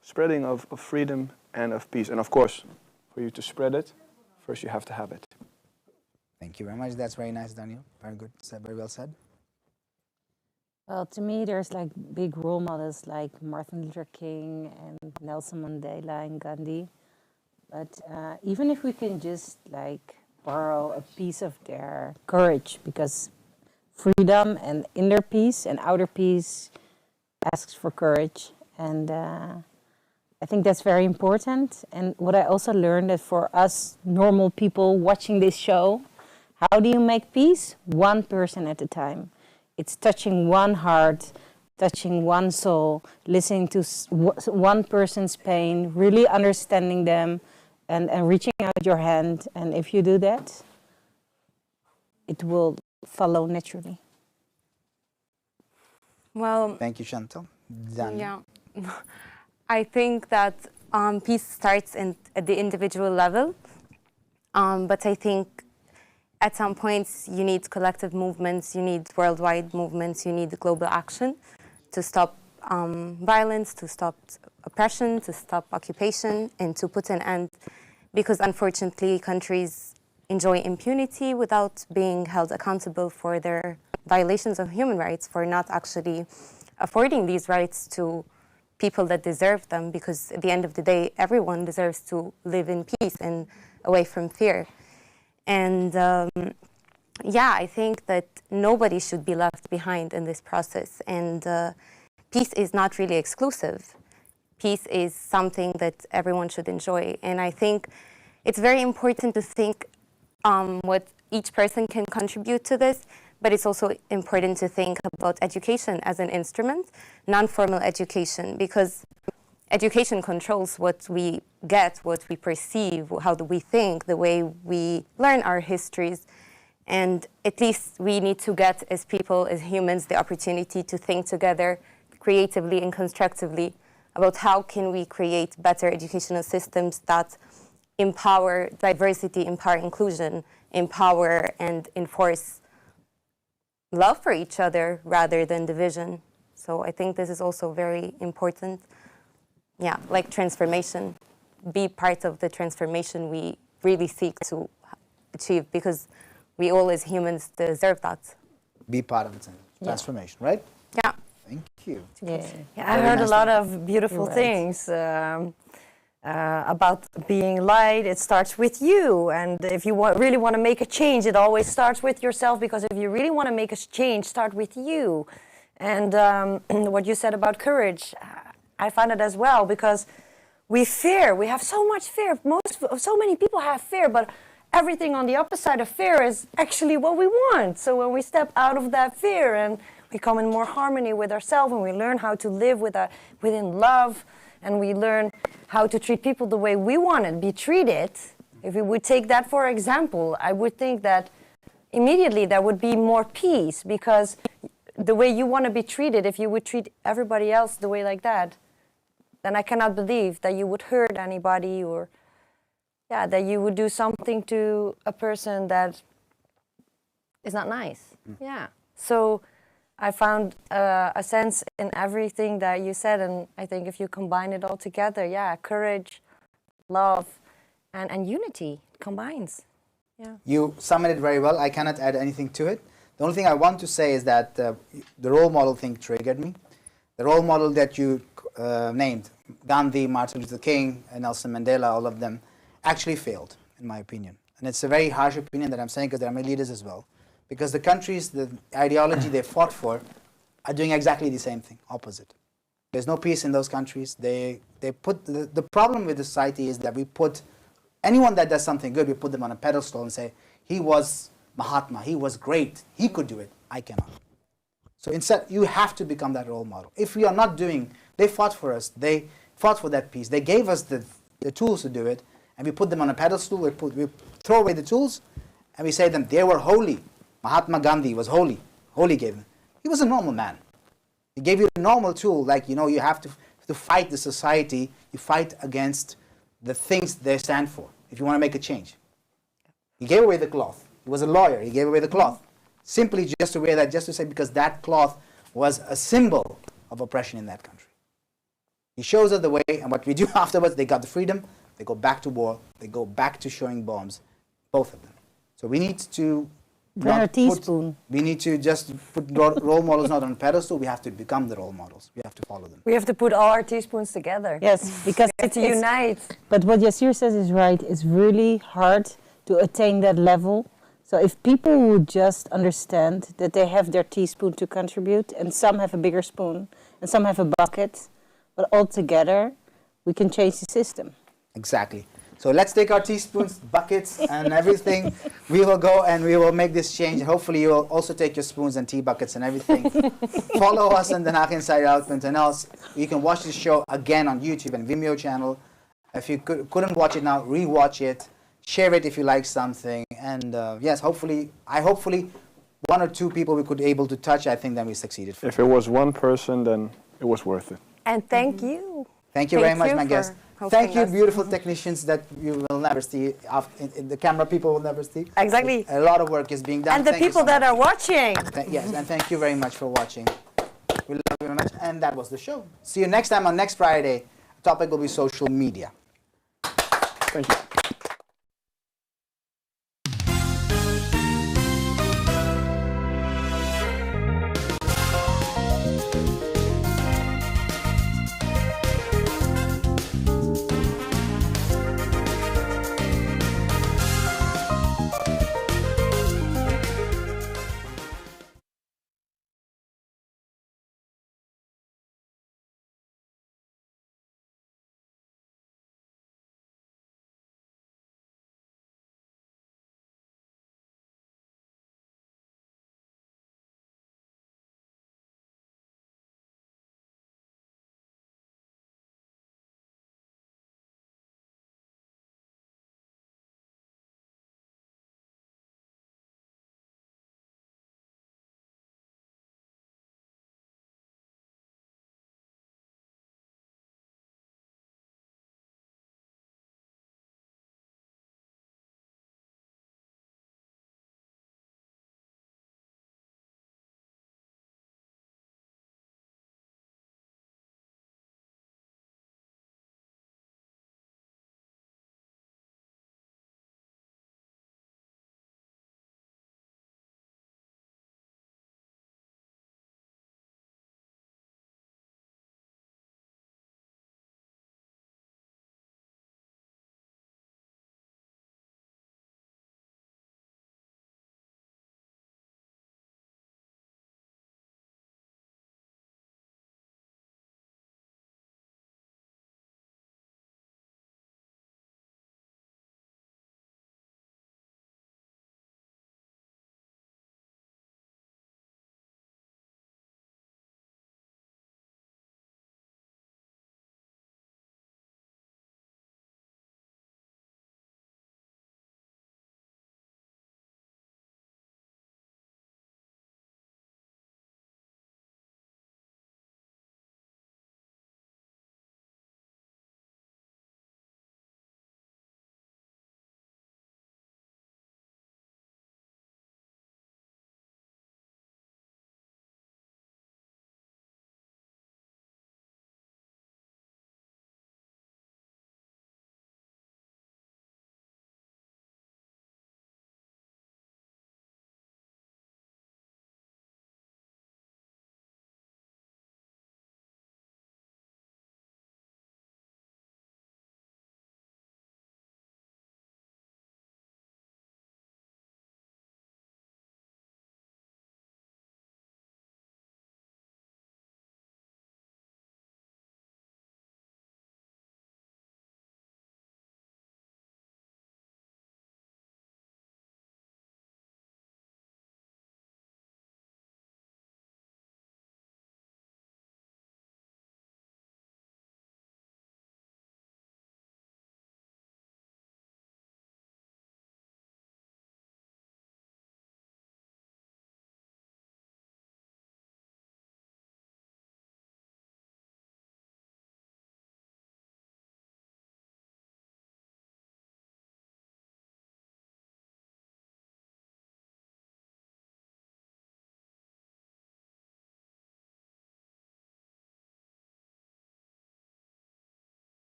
spreading of freedom and of peace. And of course, for you to spread it, first you have to have it. Thank you very much. That's very nice, Daniel. Very good. Very well said. Well, to me, there's like big role models like Martin Luther King and Nelson Mandela and Gandhi. But even if we can just like borrow a piece of their courage, because freedom and inner peace and outer peace asks for courage. And I think that's very important. And what I also learned that for us normal people watching this show, how do you make peace? One person at a time. It's touching one heart, touching one soul, listening to one person's pain, really understanding them, and reaching out your hand. And if you do that, it will follow naturally. Well, thank you, Chantal. Daniel. Yeah, I think that peace starts at the individual level, but I think at some points you need collective movements, you need worldwide movements, you need global action to stop violence, to stop oppression, to stop occupation, and to put an end, because unfortunately countries enjoy impunity without being held accountable for their violations of human rights, for not actually affording these rights to people that deserve them, because at the end of the day, everyone deserves to live in peace and away from fear. And yeah, I think that nobody should be left behind in this process. And peace is not really exclusive. peace is something that everyone should enjoy. And I think it's very important to think what each person can contribute to this, but it's also important to think about education as an instrument, non-formal education, because education controls what we get, what we perceive, how do we think, the way we learn our histories. And at least we need to get, as people, as humans, the opportunity to think together creatively and constructively about how can we create better educational systems that empower diversity, empower inclusion, empower and enforce love for each other rather than division. So I think this is also very important. Yeah, like transformation. Be part of the transformation we really seek to achieve, because we all as humans deserve that. Be part of the transformation, right? Yeah. Thank you. Yeah, I heard a lot of beautiful things about being light. It starts with you, and if you really want to make a change, it always starts with yourself, because if you really want to make a change, start with you. And what you said about courage, I find it as well, because we have so much fear. So many people have fear, but everything on the opposite of fear is actually what we want. So when we step out of that fear and we come in more harmony with ourselves, and we learn how to live within love, and we learn how to treat people the way we want to be treated. If we would take that for example, I would think that immediately there would be more peace, because the way you want to be treated, if you would treat everybody else the way like that, then I cannot believe that you would hurt anybody, or that you would do something to a person that is not nice. Yeah. So I found a sense in everything that you said, and I think if you combine it all together, courage, love, and unity combines. Yeah. You summed it very well. I cannot add anything to it. The only thing I want to say is that the role model thing triggered me. The role model that you named, Gandhi, Martin Luther King, and Nelson Mandela, all of them, actually failed, in my opinion. And it's a very harsh opinion that I'm saying, because they're my leaders as well. Because the countries, the ideology they fought for, are doing exactly the same thing, opposite. There's no peace in those countries. They put the problem with the society is that we put anyone that does something good, we put them on a pedestal and say, he was Mahatma, he was great, he could do it, I cannot. So instead, you have to become that role model. If we are not doing, they fought for us, they fought for that peace, they gave us the tools to do it, and we put them on a pedestal, we throw away the tools, and we say them, they were holy. Mahatma Gandhi was holy. Holy gave him. He was a normal man. He gave you a normal tool, like, you have to fight the society, you fight against the things they stand for, if you want to make a change. He gave away the cloth. He was a lawyer, he gave away the cloth. Simply just to wear that, just to say, because that cloth was a symbol of oppression in that country. He shows us the way, and what we do afterwards, they got the freedom, they go back to war, they go back to showing bombs, both of them. So we need to we need to just put role models not on a pedestal. We have to become the role models. We have to follow them. We have to put all our teaspoons together. Yes, because to unite. But what Yassir says is right. It's really hard to attain that level. So if people would just understand that they have their teaspoon to contribute, and some have a bigger spoon, and some have a bucket, but all together, we can change the system. Exactly. So let's take our teaspoons, buckets, and everything. We will go and we will make this change. Hopefully you will also take your spoons and tea buckets and everything. Follow us on denhaag Inside Out, and else you can watch this show again on YouTube and Vimeo channel. If you couldn't watch it now, rewatch it. Share it if you like something. And yes, hopefully one or two people we could able to touch. I think then we succeeded. If it was one person, then it was worth it. And thank you. Thank you very much, my guest. Thank you, beautiful technicians that you will never see, in the camera people will never see. Exactly. A lot of work is being done. And the people that are watching. Yes, and thank you very much for watching. We love you very much. And that was the show. See you next time on next Friday. The topic will be social media.